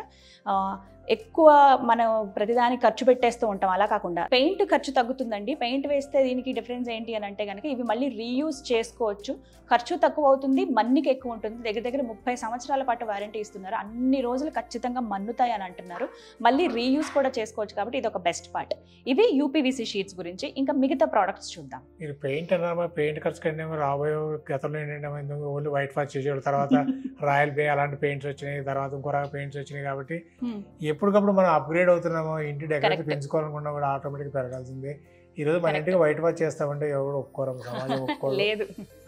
ఎక్కువ మనం ప్రతిదానికి ఖర్చు పెట్టేస్తూ ఉంటాం, అలా కాకుండా పెయింట్ ఖర్చు తగ్గుతుందండి. పెయింట్ వేస్తే దీనికి డిఫరెన్స్ ఏంటి అని అంటే కనుక ఇవి మళ్ళీ రీయూజ్ చేసుకోవచ్చు, ఖర్చు తక్కువ అవుతుంది, మన్నిక ఎక్కువ ఉంటుంది. దగ్గర దగ్గర 30 సంవత్సరాల పాటు వారంటీ ఇస్తున్నారు. అన్ని రోజులు ఖచ్చితంగా మన్నుతాయి అని అంటున్నారు. మళ్ళీ రీయూజ్ కూడా చేసుకోవచ్చు కాబట్టి ఇది ఒక బెస్ట్ పార్ట్. ఇవి యూపీవీసీ షీట్స్ గురించి. ఇంకా మిగతా ప్రోడక్ట్స్ చూద్దాం. మీరు పెయింట్ అన్నా, పెయింట్ ఖర్చు కంటే రాబోయే గతంలో ఏంటంటే ఓన్లీ వైట్ వాష్ చేసేవాడు, తర్వాత రాయల్ బే అలాంటి పెయింట్స్ వచ్చినాయి, తర్వాత ఇంకో రకం పెయింట్స్ వచ్చినాయి. కాబట్టి ఎప్పటికప్పుడు మనం అప్గ్రేడ్ అవుతున్నామో, ఇంటి డెకరేషన్ పెంచుకోవాలనుకున్నా కూడా ఆటోమేటిక్ పెరగాల్సిందే. ఈ రోజు మన ఇంటికి వైట్ వాష్ చేస్తామంటే ఎవరు ఒప్పుకోరు, సమాజం ఒప్పుకోరు.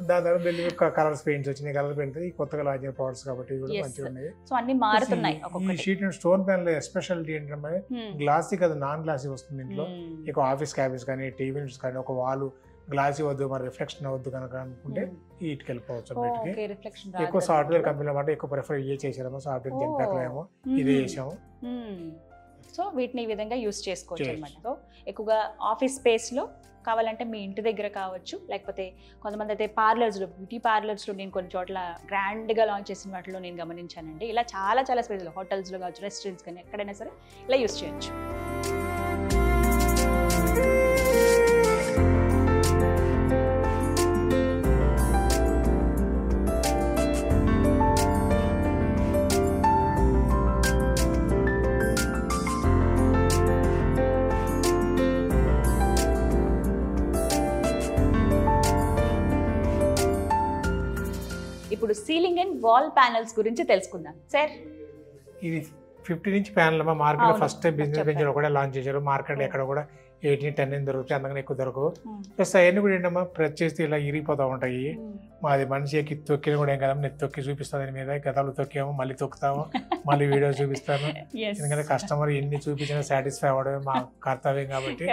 దాని తర్వాత వెళ్ళి కలర్స్ పెయింట్స్ వచ్చినాయి, కలర్ పెయింట్ ఈ కొత్తగా లాంచ్ అయిన ప్రొడక్ట్స్ కాబట్టి మంచిగా ఉన్నాయి. సో అన్ని మారుతున్నాయి. ఈ షీట్ స్టోన్ ప్యానల్ ఎస్పెషాలిటీ ఏంటంటే గ్లాసీ కదా, నాన్ గ్లాసీ వస్తుంది. ఇంట్లో ఎక్కువ ఆఫీస్ క్యాబిన్స్ కానీ, టీవీ యూనిట్స్ కానీ, ఒక వాల్ గ్లాసీ వద్దు, మరి రిఫ్లెక్షన్ వద్దు కనుక అనుకుంటే వీటికి వెళ్ళిపోవచ్చు. బయటికి ఎక్కువ సాఫ్ట్వేర్ కంపెనీలో అంటే ఎక్కువ ప్రిఫర్ ఇవే చేసాము. సాఫ్ట్వేర్ జెన్పాక్ లో ఏమో ఇదే చేసాము. సో వీటిని ఈ విధంగా యూస్ చేసుకోవచ్చు అనమాట. సో ఎక్కువగా ఆఫీస్ స్పేస్లో కావాలంటే మీ ఇంటి దగ్గర కావచ్చు, లేకపోతే కొంతమంది అయితే పార్లర్స్లో, బ్యూటీ పార్లర్స్లో నేను కొన్ని చోట్ల గ్రాండ్గా లాంచ్ చేసిన వాటిలో నేను గమనించానండి. ఇలా చాలా చాలా స్పేస్లో, హోటల్స్లో కావచ్చు, రెస్టారెంట్స్ కానీ ఎక్కడైనా సరే ఇలా యూస్ చేయొచ్చు. ఇప్పుడు సీలింగ్ అండ్ వాల్ ప్యానెల్స్ గురించి తెలుసుకుందాం సార్. ఇది 50 inch panel market first time business bench ఒకటే లాంచ్ చేశారు. మార్కెట్ ఎక్కడ కూడా 18, 10 దొరుకుతాయి, అంతకన్నా ఎక్కువ దొరకవు. ప్లస్ అవన్నీ కూడా ఏంటమ్మా ప్రెస్ చేస్తే ఇలా ఇరిగిపోతూ ఉంటాయి. మాది మనిషి ఎక్కి తొక్కిన కూడా ఏం కదమ్మా, నేను తొక్కి చూపిస్తాను దాని మీద. గతంలో తొక్కాము, మళ్ళీ తొక్కుతాము, మళ్ళీ వీడియో చూపిస్తాను. ఎందుకంటే కస్టమర్ ఎన్ని చూపించినా సాటిస్ఫై అవ్వడమే మా కర్తవ్యం కాబట్టి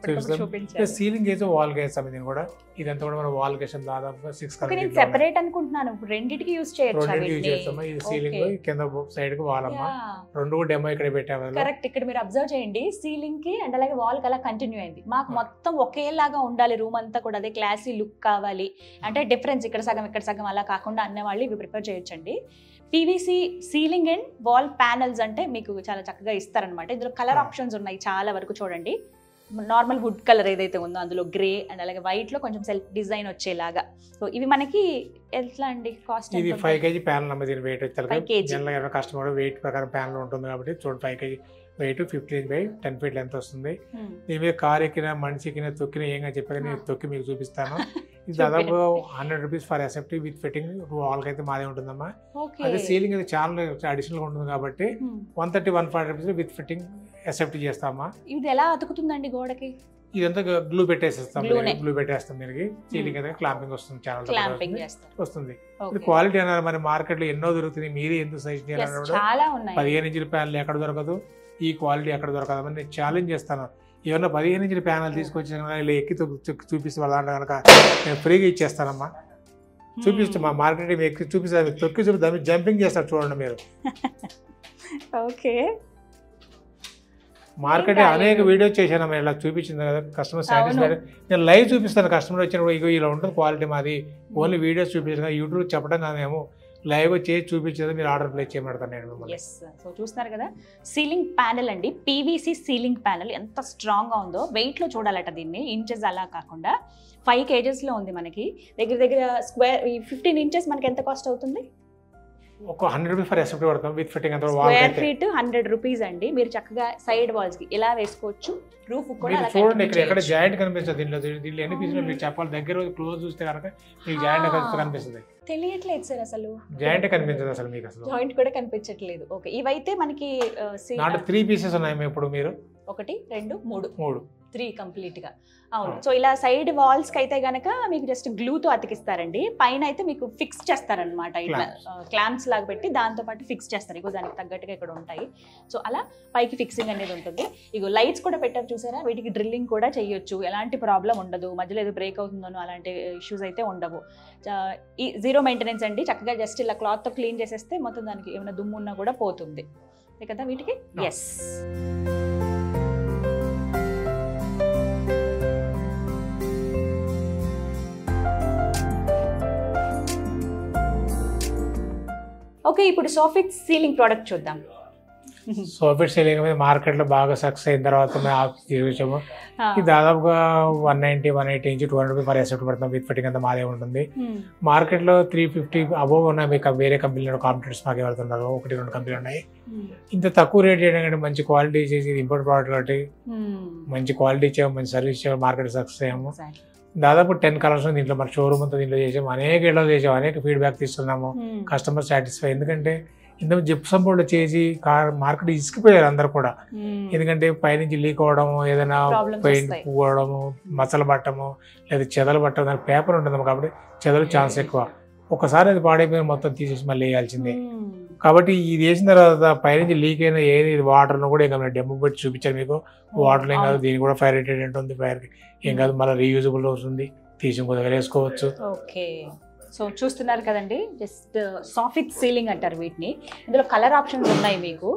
చూపిస్తాం. సీలింగ్ అయితే వాల్ వేస్తాం. దీన్ని కూడా ఇదంతా కూడా మనం వాల్ వేసాం. దాదాపుగా 6 కలర్స్ సెపరేట్ అనుకుంటున్నాను, రెండింటికి యూస్ చేయొచ్చు. రెండింటికి యూజ్ చేస్తామా. ఇది సీలింగ్ కింద సైడ్ కి వాల్ అమ్మా. రెండు కూడా డెమో ఇక్కడ పెట్టాము. కరెక్ట్. ఇక్కడ మీరు అబ్జర్వ్ చేయండి, సీలింగ్ కి అండ్ అలాగే వాల్ కి అలా కంటిన్యూ అయింది. మాకు మొత్తం ఒకేలాగా ఉండాలి, రూమ్ అంతా కూడా అదే క్లాసీ లుక్ కావాలి అంటే డిఫరెన్స్ ఇక్కడ సగం ఇక్కడ సగం అలా కాకుండా అనే వాళ్ళు ఇవి ప్రిపేర్ చేయొచ్చండి. PVC ceiling and wall panels అంటే మీకు చాలా చక్కగా ఇస్తారనమాట. ఇందులో కలర్ ఆప్షన్స్ ఉన్నాయి చాలా వరకు. చూడండి, నార్మల్ వుడ్ కలర్ ఏదైతే ఉందో అందులో గ్రే అండ్ అలాగే వైట్ లో కొంచెం సెల్ఫ్ డిజైన్ వచ్చేలాగా. సో ఇవి మనకి ఎట్లా అండి కాస్ట్? ఇది 5 kg ప్యానల్ అమ్మ. దీని వెయిట్ వచ్చి కస్టమర్ వెయిట్ ప్రకారం ప్యానల్ ఉంటుంది కాబట్టి చూడండి 5 kg weight 15 by 10 feet length వస్తుంది. దీని మీద కార్ ఎక్కినా మనిషి ఎక్కినా తొక్కినా ఏంగా చెప్పాక నేను తొక్కి మీకు చూపిస్తాను. ఇది దాదాపు 100 rupees for SFT with fitting. వాల్కి అయితే మాదే ఉంటుందమ్మా. అదే సీలింగ్ అయితే చాలా అడిషనల్ గా ఉంటుంది కాబట్టి 130-140 rupees విత్ ఫిట్టింగ్ ఎసెప్టీ చేస్తామా. ఇది ఎలా అతుకుతుందండి గోడకి? ఇదంతా గ్లూ పెట్టేస్తాం. గ్లూ పెట్టేస్తాం. దీనికి సీలింగ్ అయితే క్లాంపింగ్ వస్తుంది, చాలా వస్తుంది. క్వాలిటీ అన్నారు మరి మార్కెట్ లో ఎన్నో దొరుకుతుంది. మీరే ఎందుకు సజెస్ట్ చేయాలన్నాడు. 15 ఇంచుల ప్యానల్ ఎక్కడ దొరకదు, ఈ క్వాలిటీ ఎక్కడ దొరకదు అని నేను ఛాలెంజ్ చేస్తాను. ఏమన్నా 15 ఇంచుల ప్యానల్ తీసుకొచ్చిన ఇలా ఎక్కి చూపిస్తే వాళ్ళ కనుక నేను ఫ్రీగా ఇచ్చేస్తానమ్మా. చూపిస్తే మా మార్కెట్ ఎక్కి చూపిస్తారు, తొక్కి చూపిస్తే జంపింగ్ చేస్తారు చూడండి మీరు. ఓకే, మార్కెట్ అనేక వీడియోస్ చేశాను ఇలా చూపించింది కదా కస్టమర్ సాటిస్ఫైడ్. నేను లైవ్ చూపిస్తాను. కస్టమర్ వచ్చినప్పుడు ఇగో ఇలా ఉంటుంది క్వాలిటీ మాది. ఓన్లీ వీడియోస్ చూపించాను, యూట్యూబ్ చెప్పడం కాదేమో, లైవ్ చేసి చూపించేది మీరు ఆర్డర్ ప్లేస్ చేయమంటాను నేను. సో చూస్తున్నారు కదా సీలింగ్ ప్యానెల్ అండి, పీవీసీ సీలింగ్ ప్యానెల్ ఎంత స్ట్రాంగ్ గా ఉందో. వెయిట్ లో చూడాలట దీన్ని, ఇంచెస్ అలా కాకుండా 5 kgs లో ఉంది మనకి. దగ్గర దగ్గర స్క్వేర్ 15 inches మనకి ఎంత కాస్ట్ అవుతుంది? ఒక 100 rupees ఫర్ ఎసెప్టీ పడతాం with fitting. Square feet 100 rupees అండి. మీరు చక్కగా సైడ్ వాల్స్ కి ఇలా వేసుకోవచ్చు. రూఫ్ కూడా చూడండి, ఇక్కడ ఎక్కడ జాయింట్ కనిపిస్తుంది. దీనిలో ఎన్ని పీసులు మీరు చెప్పాలి. దగ్గర క్లోజ్ చూస్తే కనుక మీకు జాయింట్ కనిపిస్తుంది. తెలియట్లేదు సార్, అసలు జాయింట్ కనిపించదు అసలు మీకు. అసలు జాయింట్ కూడా కనిపించట్లేదు. ఓకే, ఇవైతే మనకి 3 pieces ఉన్నాయి. ఇప్పుడు మీరు 1, 2, 3 3 కంప్లీట్ గా. అవును. సో ఇలా సైడ్ వాల్స్ కి అయితే గనక మీకు జస్ట్ గ్లూతో అతికిస్తారండి. పైన అయితే మీకు ఫిక్స్ చేస్తారనమాట. ఇట్లా క్లాంప్స్ లాగా పెట్టి దాంతో పాటు ఫిక్స్ చేస్తారు. ఇగో దానికి తగ్గట్టుగా ఇక్కడ ఉంటాయి. సో అలా పైకి ఫిక్సింగ్ అనేది ఉంటుంది. ఇగో లైట్స్ కూడా పెట్టారు చూసారా, వీటికి డ్రిల్లింగ్ కూడా చేయొచ్చు. ఎలాంటి ప్రాబ్లం ఉండదు, మధ్యలో ఏదో బ్రేక్ అవుతుందనో అలాంటి ఇష్యూస్ అయితే ఉండవు. ఈ 0 మెయింటెనెన్స్ అండి. చక్కగా జస్ట్ ఇలా క్లాత్తో క్లీన్ చేసేస్తే మొత్తం దానికి ఏమైనా దుమ్ము ఉన్నా కూడా పోతుంది కదా వీటికి. Yes, okay. ఇప్పుడు సోఫిట్ సీలింగ్ ప్రోడక్ట్ చూద్దాం. సోఫిట్ సీలింగ్ మీద మార్కెట్ లో బాగా సక్సెస్ అయిన తర్వాత చూసాము. ఇది దాదాపుగా 190-180 ఇంచు 200 rupees ఫర్ ఎసెప్టీ పడుతుంది విత్ ఫిట్టింగ్ అంతా మాదే ఉంటుంది. మార్కెట్ లో 350 అబోవ్ ఉన్నాయి. మీకు వేరే కంపెనీలో కాంపిటేటర్స్ మాకు ఎవరుతున్నారు, 1-2 కంపెనీలు ఉన్నాయి. ఇంత తక్కువ రేట్ చేయడం కంటే మంచి క్వాలిటీ ఇచ్చేసి ఇంపోర్ట్ ప్రోడక్ట్ కాబట్టి మంచి క్వాలిటీ ఇచ్చాము, మంచి సర్వీస్ ఇచ్చాము, మార్కెట్ సక్సెస్ అయ్యాము. దాదాపు 10 కలర్స్ దీంట్లో మన షోరూమ్ అంతా దీంట్లో చేసాము. అనేక ఇళ్ళలో చేసాము, అనేక ఫీడ్బ్యాక్ తీసుకున్నాము. Customer satisfy. ఎందుకంటే ఇంత జిప్సం బోర్డు చేసి మార్కెట్ ఇసుకుపోయారు అందరు కూడా. ఎందుకంటే పైనుంచి లీక్ అవ్వడము, ఏదైనా పెయింట్ పోవడము, మచ్చలు పట్టము, లేదా చెదలు పట్టడం, దానికి పేపర్ ఉంటుంది కాబట్టి చెదలు ఛాన్స్ ఎక్కువ. ఒకసారి అది పాడైపోయిన మొత్తం తీసేసి మళ్ళీ వేయాల్సిందే. కాబట్టి ఇది వేసిన తర్వాత పైనుంచి లీక్ అయిన ఏది వాటర్ను కూడా ఇంకా డెమో పెట్టి చూపించారు మీకు. వాటర్ ఏం కాదు, దీనికి కూడా ఫైర్ రేటెడ్ ఉంటుంది. ఫైర్కి ఏం కాదు, మళ్ళీ రీయూజబుల్ వస్తుంది, తీసి ఇంకో దగ్గర వేసుకోవచ్చు. ఓకే, సో చూస్తున్నారు కదండి, జస్ట్ సాఫిట్ సీలింగ్ అంటారు వీటిని. ఇందులో కలర్ ఆప్షన్స్ ఉన్నాయి మీకు.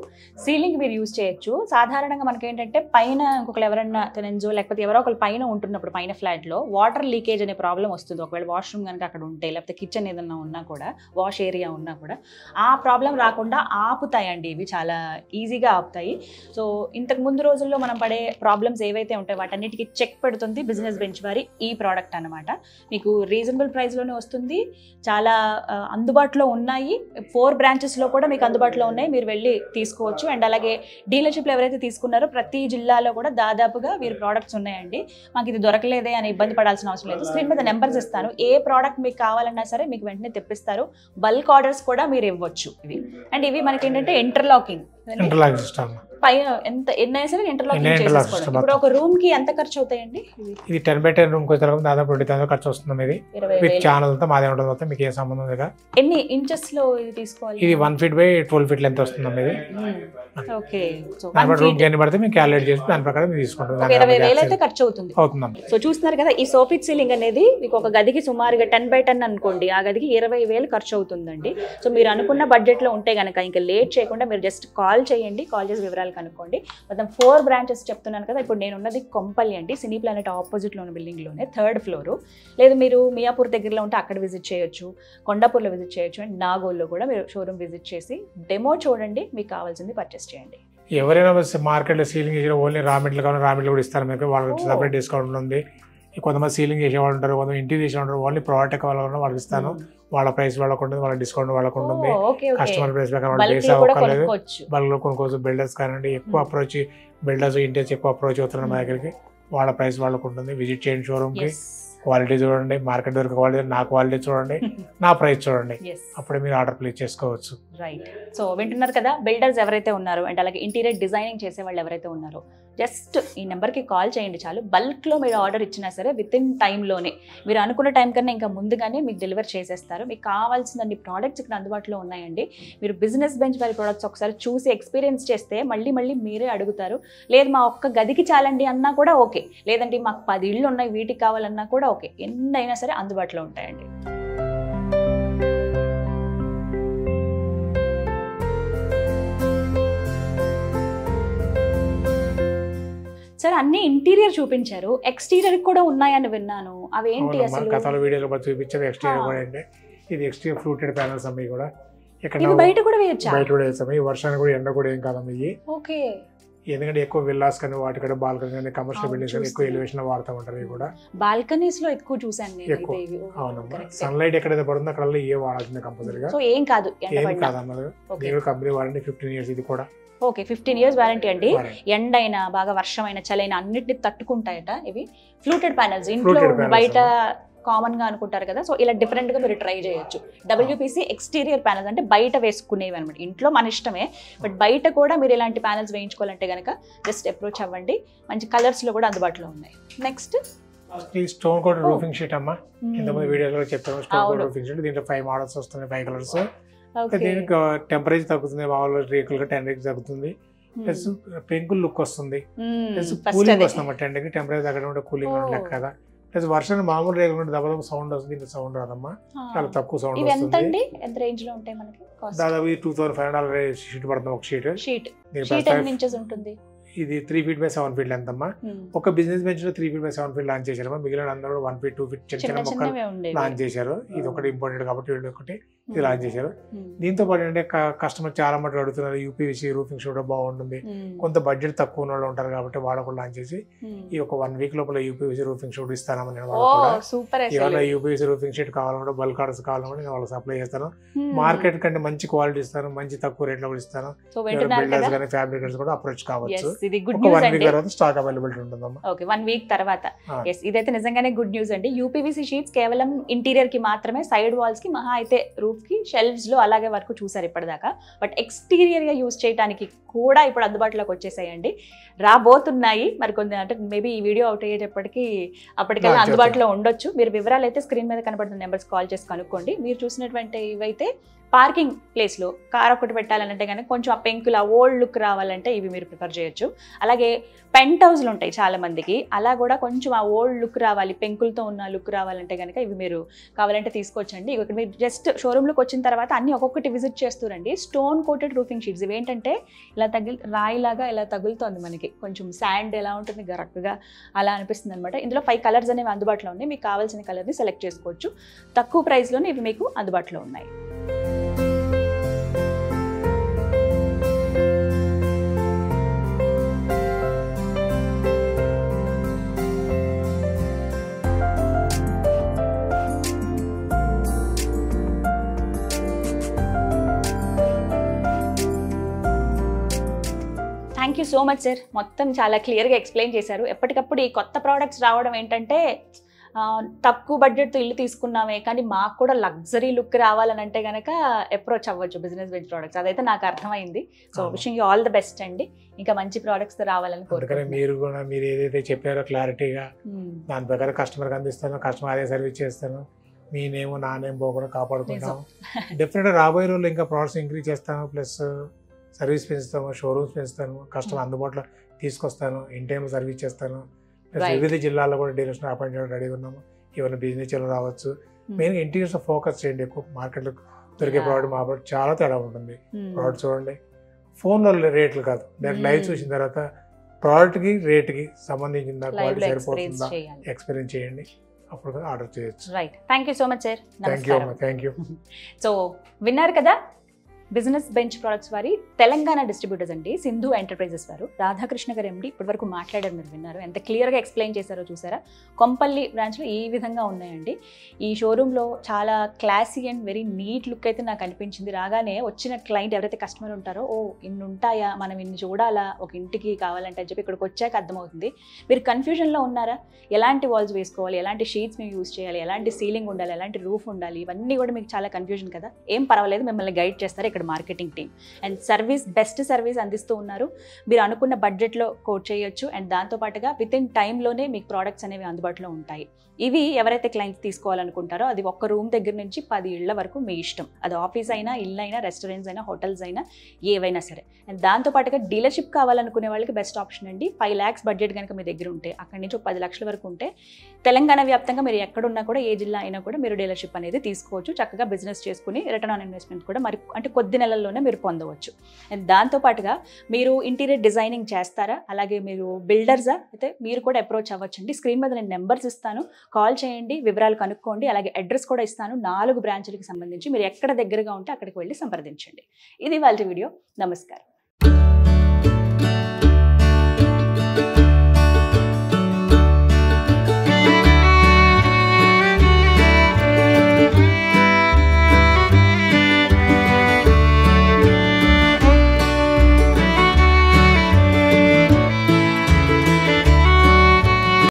సీలింగ్ మీరు యూజ్ చేయొచ్చు. సాధారణంగా మనకి ఏంటంటే పైన ఇంకొకరు ఎవరన్నా తెనంజో లేకపోతే ఎవరో ఒకరు పైన ఉంటున్నప్పుడు పైన ఫ్లాట్లో వాటర్ లీకేజ్ అనే ప్రాబ్లం వస్తుంది. ఒకవేళ వాష్రూమ్ కనుక అక్కడ ఉంటే, లేకపోతే కిచెన్ ఏదన్నా ఉన్నా కూడా, వాష్ ఏరియా ఉన్నా కూడా ఆ ప్రాబ్లం రాకుండా ఆపుతాయండి ఇవి. చాలా ఈజీగా ఆపుతాయి. సో ఇంతకు ముందు రోజుల్లో మనం పడే ప్రాబ్లమ్స్ ఏవైతే ఉంటాయో వాటన్నిటికీ చెక్ పెడుతుంది బిజినెస్ బెంచ్ వారి ఈ ప్రోడక్ట్ అనమాట. మీకు రీజనబుల్ ప్రైస్లోనే వస్తుంది. చాలా అందుబాటులో ఉన్నాయి. 4 బ్రాంచెస్లో కూడా మీకు అందుబాటులో ఉన్నాయి, మీరు వెళ్ళి తీసుకోవచ్చు. అండ్ అలాగే డీలర్షిప్లో ఎవరైతే తీసుకున్నారో ప్రతి జిల్లాలో కూడా దాదాపుగా వీరి ప్రోడక్ట్స్ ఉన్నాయండి. మాకు ఇది దొరకలేదే అని ఇబ్బంది పడాల్సిన అవసరం లేదు. స్క్రీన్ మీద నెంబర్స్ ఇస్తాను. ఏ ప్రోడక్ట్ మీకు కావాలన్నా సరే మీకు వెంటనే తెప్పిస్తారు. బల్క్ ఆర్డర్స్ కూడా మీరు ఇవ్వచ్చు ఇవి. అండ్ ఇవి మనకి ఏంటంటే ఇంటర్లాకింగ్ సిస్టమ్. పైన ఎన్నైనా సరే ఇంటర్లాకింగ్ చేసేసుకోవడం. ఇప్పుడు ఒక రూమ్ కి ఎంత ఖర్చు అవుతాయండి? ఇది 10x10 రూమ్ కి వచ్చేసరికి దాదాపు 20,000 ఖర్చు వస్తుంది. ఇది విత్ ఛానల్ అంతా మాదే ఉంటుంది మొత్తం, మీకు ఏ సంబంధం లేదు. ఎన్ని ఇంచెస్ లో ఇది తీసుకోవాలి? ఇది 1 feet by 12 feet లెంత్ వస్తుంది. ఇది ఓకే, సో రూమ్ కి ఎన్ని పడితే మీకు క్యాలిక్యులేట్ చేసి దాని ప్రకారం మీరు తీసుకుంటారు. 20,000 అయితే ఖర్చు అవుతుంది. అవుతుందండి. సో చూస్తున్నారు కదా, ఈ సోఫిట్ సీలింగ్ అనేది మీకు ఒక గదికి సుమారుగా 10x10 అనుకోండి, ఆ గదికి 20,000 ఖర్చు అవుతుందండి. సో మీరు అనుకున్న బడ్జెట్ లో ఉంటే కనుక ఇంకా లేట్ చేయకుండా మీరు జస్ట్ కాల్ చేయండి, కాల్ చేసి వివరాలు కనుక్కోండి. మొత్తం 4 branches చెప్తున్నాను కదా. ఇప్పుడు నేను ఉన్నది కొంపల్లి అండి, సినీ ప్లానెట్ ఆపోజిట్ లో ఉన్న బిల్డింగ్ లోనే 3rd floor. లేదు మీరు మియాపూర్ దగ్గరలో ఉంటే అక్కడ విజిట్ చేయొచ్చు, కొండాపూర్లో విజిట్ చేయొచ్చు, అండ్ నాగోల్లో కూడా మీరు షోరూమ్ విజిట్ చేసి డెమో చూడండి, మీకు కావాల్సింది పర్చేస్ చేయండి. ఎవరైనా మార్కెట్లో సీలింగ్ చేసిన ఓన్లీ రా మెటీరియల్ కావాలి, రా మెటీరియల్ కూడా ఇస్తారు మీకు, వాళ్ళకి సపరేట్ డిస్కౌంట్ ఉంది. కొంతమంది సీలింగ్ చేసేవాళ్ళు ఉంటారు, కొంతమంది ఇంటికి చేసే ఉంటారు, ఓన్లీ ప్రోడక్ట్ కావాలన్నా వాళ్ళకి ఇస్తాను. వాళ్ళ ప్రైస్ వాళ్ళకు ఉంటుంది, వాళ్ళ డిస్కౌంట్ వాళ్ళకు ఉంటుంది. కస్టమర్ ప్రైస్ ప్రకారం బేస్ అవ్వలేదు, బల్క్ లో కొనుక్కోవచ్చు. బిల్డర్స్ కానివ్వండి, ఎక్కువ అప్రోచ్ బిల్డర్స్ ఇంటికి ఎక్కువ అప్రోచ్ అవుతున్నారు మా దగ్గరికి, వాళ్ళ ప్రైస్ వాళ్ళకు ఉంటుంది. విజిట్ చేయండి షోరూమ్ కి, క్వాలిటీ చూడండి, మార్కెట్ దొరికే క్వాలిటీ, నా క్వాలిటీ చూడండి, నా ప్రైస్ చూడండి, అప్పుడే మీరు ఆర్డర్ ప్లేస్ చేసుకోవచ్చు. రైట్. సో వింటున్నారు కదా, బిల్డర్స్ ఎవరైతే ఉన్నారో అండ్ అలాగే ఇంటీరియర్ డిజైనింగ్ చేసే వాళ్ళు ఎవరైతే ఉన్నారో జస్ట్ ఈ నెంబర్కి కాల్ చేయండి చాలు. బల్క్లో మీరు ఆర్డర్ ఇచ్చినా సరే విత్ ఇన్ టైంలోనే, మీరు అనుకున్న టైం కన్నా ఇంకా ముందుగానే మీకు డెలివర్ చేసేస్తారు. మీకు కావాల్సిన అన్ని ప్రోడక్ట్స్ ఇక్కడ అందుబాటులో ఉన్నాయండి. మీరు బిజినెస్ బెంచ్ వారి ప్రోడక్ట్స్ ఒకసారి చూసి ఎక్స్పీరియన్స్ చేస్తే మళ్ళీ మళ్ళీ మీరే అడుగుతారు. లేదు మా ఒక్క గదికి చాలండి అన్నా కూడా ఓకే, లేదంటే మాకు 10 ఇళ్ళు ఉన్నాయి వీటికి కావాలన్నా కూడా ఓకే, ఎన్నైనా సరే అందుబాటులో ఉంటాయండి. సార్ అన్ని ఇంటీరియర్ చూపించారు, ఎక్స్టీరియర్ కూడా ఉన్నాయని విన్నాను, అవేంటి అసలు? గతంలో వీడియోలో చూపించారు ఎక్స్టీరియర్ కూడా అంటే ఇది ఎక్స్టీరియర్ ఫ్లూటెడ్ ప్యానల్స్ అమ్మాయి కూడా ఇక్కడ బయట కూడా వేయొచ్చా? బయట కూడా వేస్తాం. ఈ వర్షానికి కూడా ఎండ కూడా ఏం కాదమ్మా ఇవి. ఓకే. ఎందుకంటే ఎక్కువ విల్లాస్ కానీ వాటి కూడా బాల్కనీ కానీ కమర్షియల్ బిల్డింగ్స్ కానీ ఎక్కువ ఎలివేషన్ వాడుతూ ఉంటారు. ఇవి కూడా బాల్కనీస్ లో ఎక్కువ చూసాను ఎక్కువ. అవునమ్మా, సన్లైట్ ఎక్కడైతే పడుతుందో అక్కడ ఏ వాడాల్సిందే కంపల్సరీగా. సో ఏం కాదు, ఏం కాదమ్మా. దీని కంపెనీ వారంటీ 15 years ఇది కూడా. ఓకే, 15 years వారంటీ అండి. ఎండైనా బాగా వర్షమైనా చలైనా అన్నిటిని తట్టుకుంటాయట ఇవి. ఫ్లూటెడ్ ప్యానల్స్ ఇంట్లో బయట కామన్ గా అనుకుంటారు కదా, సో ఇలా డిఫరెంట్ గా మీరు ట్రై చేయొచ్చు. WPC ఎక్స్టీరియర్ ప్యానల్స్ అంటే బయట వేసుకునేవి అనమాట. ఇంట్లో మన ఇష్టమే, బట్ బయట కూడా మీరు ఇలాంటి ప్యానల్స్ వేయించుకోవాలంటే కనుక జస్ట్ అప్రోచ్ అవ్వండి. మంచి కలర్స్ లో కూడా అందుబాటులో ఉన్నాయి. నెక్స్ట్ ఈ స్టోన్ కోటెడ్ రూఫింగ్ షీట్ అమ్మా, ఇంతకుముందు వీడియోలో చెప్పాము. స్టోన్ కోటెడ్ రూఫింగ్ షీట్, దీంట్లో 5 models వస్తున్నాయి, 5 colors. దీనికి టెంపరేచర్ తగ్గుతుంది, మామూలు రేకులుగా 10 degrees తగ్గుతుంది, ప్లస్ పెంకుల్ లుక్ వస్తుంది, ప్లస్ కూలింగ్ వస్తుంది. 10 degree టెంపరేచర్ తగ్గడం కూలింగ్ లెక్క కదా. ప్లస్ వర్షం మామూలు రేకులు దెబ్బ సౌండ్ వస్తుంది, దీంట్లో సౌండ్ రాదమ్మా, చాలా తక్కువ సౌండ్ వస్తుంది. దాదాపు $2,500 షీట్ పడుతుంది ఒక షీట్. ఇది 3 feet by 7 feet లెంత్ అమ్మా. ఒక బిజినెస్ బెంచ్ లో 3 feet by 7 feet లాంచ్ చేశారు. మిగిలిన అందరూ 1 feet 2 feet చిన్న చిన్న మొక్కలు లాంచ్ చేశారు. ఇది ఒకటి ఇంపార్టెంట్ కాబట్టి వీళ్ళు ఒకటి ఇది లాంచ్ చేశారు. దీంతో పాటు అంటే కస్టమర్ చాలా మటుకు అడుగుతున్నారు, UPVC రూఫింగ్ షీట్ బాగుంటుంది, కొంత బడ్జెట్ తక్కువ ఉన్న వాళ్ళు ఉంటారు కాబట్టి వాళ్ళు కూడా లాంచ్ చేసి ఈ ఒక 1 week లోపల UPVC రూఫింగ్ షీట్ ఇస్తానని నేను ఏమైనా UPVC రూఫింగ్ షీట్ కావాలంటే బల్క్ ఆర్డర్స్ కావాలంటే నేను వాళ్ళకి సప్లై చేస్తాను. మార్కెట్ కంటే మంచి క్వాలిటీ ఇస్తాను, మంచి తక్కువ రేట్ లో కూడా ఇస్తాను. బిల్డర్స్ కానీ ఫ్యాబ్రికర్స్ కూడా అప్రోచ్ కావచ్చు. ఒక 1 week తర్వాత స్టాక్ అవైలబిలిటీ ఉంటుందమ్మా. ఓకే, 1 week తర్వాత. ఇదైతే నిజంగానే గుడ్ న్యూస్ అండి. UPVC షీట్స్ కేవలం ఇంటీరియర్ కి మాత్రమే, సైడ్ వాల్స్ కి మహా అయితే రూఫ్ కి షెల్ఫ్స్ లో అలాగే వరకు చూసారు ఇప్పటిదాకా. బట్ ఎక్స్టీరియర్ గా యూజ్ చేయడానికి కూడా ఇప్పుడు అందుబాటులోకి వచ్చేసాయండి, రాబోతున్నాయి. మరి కొన్ని అంటే మేబీ ఈ వీడియో అవుట్ అయ్యేటప్పటికి అప్పటికల్లా అందుబాటులో ఉండొచ్చు. మీరు వివరాలు అయితే స్క్రీన్ మీద కనబడుతున్న నెంబర్స్ కాల్ చేసి కనుక్కోండి. మీరు చూసినటువంటి ఇవైతే పార్కింగ్ ప్లేస్లో కార్ ఒకటి పెట్టాలంటే కనుక కొంచెం ఆ పెంకులు ఆ ఓల్డ్ లుక్ రావాలంటే ఇవి మీరు ప్రిఫర్ చేయొచ్చు. అలాగే పెంట్ హౌస్లు ఉంటాయి చాలా మందికి, అలా కూడా కొంచెం ఆ ఓల్డ్ లుక్ రావాలి, పెంకులతో ఉన్న లుక్ రావాలంటే కనుక ఇవి మీరు కావాలంటే తీసుకోవచ్చండి. ఇక్కడ మీరు జస్ట్ షోరూమ్లోకి వచ్చిన తర్వాత అన్ని ఒక్కొక్కటి విజిట్ చేస్తూరండి. స్టోన్ కోటెడ్ రూఫింగ్ షీట్స్ ఇవి ఏంటంటే ఇలా రాయిలాగా ఇలా తగులుతుంది మనకి, కొంచెం శాండ్ ఎలా ఉంటుంది గరక్గా అలా అనిపిస్తుంది అనమాట. ఇందులో 5 colors అనేవి అందుబాటులో ఉన్నాయి. మీకు కావాల్సిన కలర్ని సెలెక్ట్ చేసుకోవచ్చు. తక్కువ ప్రైస్లోనే ఇవి మీకు అందుబాటులో ఉన్నాయి. Thank you so much sir, మొత్తం చాలా క్లియర్గా ఎక్స్ప్లెయిన్ చేశారు. ఎప్పటికప్పుడు ఈ కొత్త ప్రోడక్ట్స్ రావడం ఏంటంటే తక్కువ బడ్జెట్తో ఇల్లు తీసుకున్నామే కానీ మాకు కూడా లగ్జరీ లుక్ రావాలని అంటే కనుక అప్రోచ్ అవ్వచ్చు బిజినెస్ బెంచ్ ప్రోడక్ట్స్. అదైతే నాకు అర్థమైంది. So wishing you all the best అండి. ఇంకా మంచి ప్రోడక్ట్స్ రావాలని కోరుకుంటున్నాను. మీరు కూడా మీరు ఏదైతే చెప్పారో క్లారిటీగా దాని ప్రకారం కస్టమర్కి అందిస్తాను, కస్టమర్ అదే సర్వీస్ చేస్తాను, మీ నేమ్ నా నేమ్ పోకుండా కాపాడుకుంటాము. డెఫినెట్గా రాబోయే రోజుల్లో ఇంకా ప్రోడక్ట్స్ ఇంక్రీజ్ చేస్తాను, ప్లస్ సర్వీస్ పెంచుతాము, షోరూమ్స్ పెంచుతాను, కస్టమర్ అందుబాటులో తీసుకొస్తాను, ఇన్ టైం సర్వీస్ చేస్తాను. ప్లస్ వివిధ జిల్లాల్లో కూడా డీలర్స్ అపాయింట్ చేయడం రెడీగా ఉన్నాము. ఏమైనా బిజినెస్ రావచ్చు. మెయిన్గా ఇంటీరియర్స్ ఫోకస్ చేయండి. ఎక్కువ మార్కెట్లో దొరికే ప్రోడక్ట్ మా ప్రోడక్ట్ చాలా తేడా ఉంటుంది. ప్రోడక్ట్ చూడండి, ఫోన్లో రేట్లు కాదు, డైరెక్ట్ లైవ్ చూసిన తర్వాత ప్రోడక్ట్కి రేట్కి సంబంధించిన క్వాలిటీ సరిపోతుందా ఎక్స్పీరియన్స్ చేయండి, అప్పుడు ఆర్డర్ చేయొచ్చు. Right, thank you so much sir. Thank you. So విన్నారు కదా, బిజినెస్ బెంచ్ ప్రొడక్ట్స్ వారి తెలంగాణ డిస్ట్రిబ్యూటర్స్ అండి, సింధు ఎంటర్ప్రైజెస్ వారు. రాధాకృష్ణ గారు ఎండి ఇప్పటివరకు మాట్లాడారు, మీరు విన్నారు, ఎంత క్లియర్గా ఎక్స్ప్లెయిన్ చేశారో చూసారా. కొంపల్లి బ్రాంచ్లో ఈ విధంగా ఉన్నాయండి. ఈ షోరూంలో చాలా classy and very neat look అయితే నాకు అనిపించింది. రాగానే వచ్చిన క్లయింట్ ఎవరైతే కస్టమర్ ఉంటారో, ఓ ఇన్ని ఉంటాయా, మనం ఇన్ని చూడాలా ఒక ఇంటికి కావాలంటే అని చెప్పి ఇక్కడికి వచ్చాక అర్థమవుతుంది. మీరు కన్ఫ్యూజన్లో ఉన్నారా, ఎలాంటి వాల్స్ వేసుకోవాలి, ఎలాంటి షీట్స్ మేము యూజ్ చేయాలి, ఎలాంటి సీలింగ్ ఉండాలి, ఎలాంటి రూఫ్ ఉండాలి, ఇవన్నీ కూడా మీకు చాలా కన్ఫ్యూజన్ కదా. ఏం పర్వాలేదు, మిమ్మల్ని గైడ్ చేస్తారు ఇక్కడ marketing team. And service, best service అందిస్తూ ఉన్నారు. మీరు అనుకున్న బడ్జెట్లో కోట్ చేయొచ్చు. అండ్ దాంతోపాటుగా విత్ ఇన్ టైంలోనే మీకు ప్రోడక్ట్స్ అనేవి అందుబాటులో ఉంటాయి. ఇవి ఎవరైతే క్లయింట్స్ తీసుకోవాలనుకుంటారో అది ఒక్క రూమ్ దగ్గర నుంచి 10 ఇళ్ల వరకు మీ ఇష్టం. అది ఆఫీస్ అయినా, ఇల్లు అయినా, రెస్టారెంట్స్ అయినా, హోటల్స్ అయినా, ఏవైనా సరే. అండ్ దాంతోపాటుగా డీలర్షిప్ కావాలనుకునే వాళ్ళకి బెస్ట్ ఆప్షన్ అండి. 5 lakhs బడ్జెట్ కనుక మీ దగ్గర ఉంటే, అక్కడి నుంచి 10 లక్షల వరకు ఉంటే, తెలంగాణ వ్యాప్తంగా మీరు ఎక్కడున్నా కూడా, ఏ జిల్లా అయినా కూడా మీరు డీలర్షిప్ అనేది తీసుకోవచ్చు. చక్కగా బిజినెస్ చేసుకుని రిటర్న్ ఆన్ ఇన్వెస్ట్మెంట్ కూడా మరి అంటే కొద్ది నెలల్లోనే మీరు పొందవచ్చు. అండ్ దాంతోపాటుగా మీరు ఇంటీరియర్ డిజైనింగ్ చేస్తారా, అలాగే మీరు బిల్డర్సా అయితే మీరు కూడా అప్రోచ్ అవ్వచ్చండి. స్క్రీన్ మీద నేను నెంబర్స్ ఇస్తాను, కాల్ చేయండి, వివరాలు కనుక్కోండి. అలాగే అడ్రస్ కూడా ఇస్తాను. 4 బ్రాంచులకు సంబంధించి మీరు ఎక్కడ దగ్గరగా ఉంటే అక్కడికి వెళ్ళి సంప్రదించండి. ఇది వాళ్ళ వీడియో. నమస్కారం.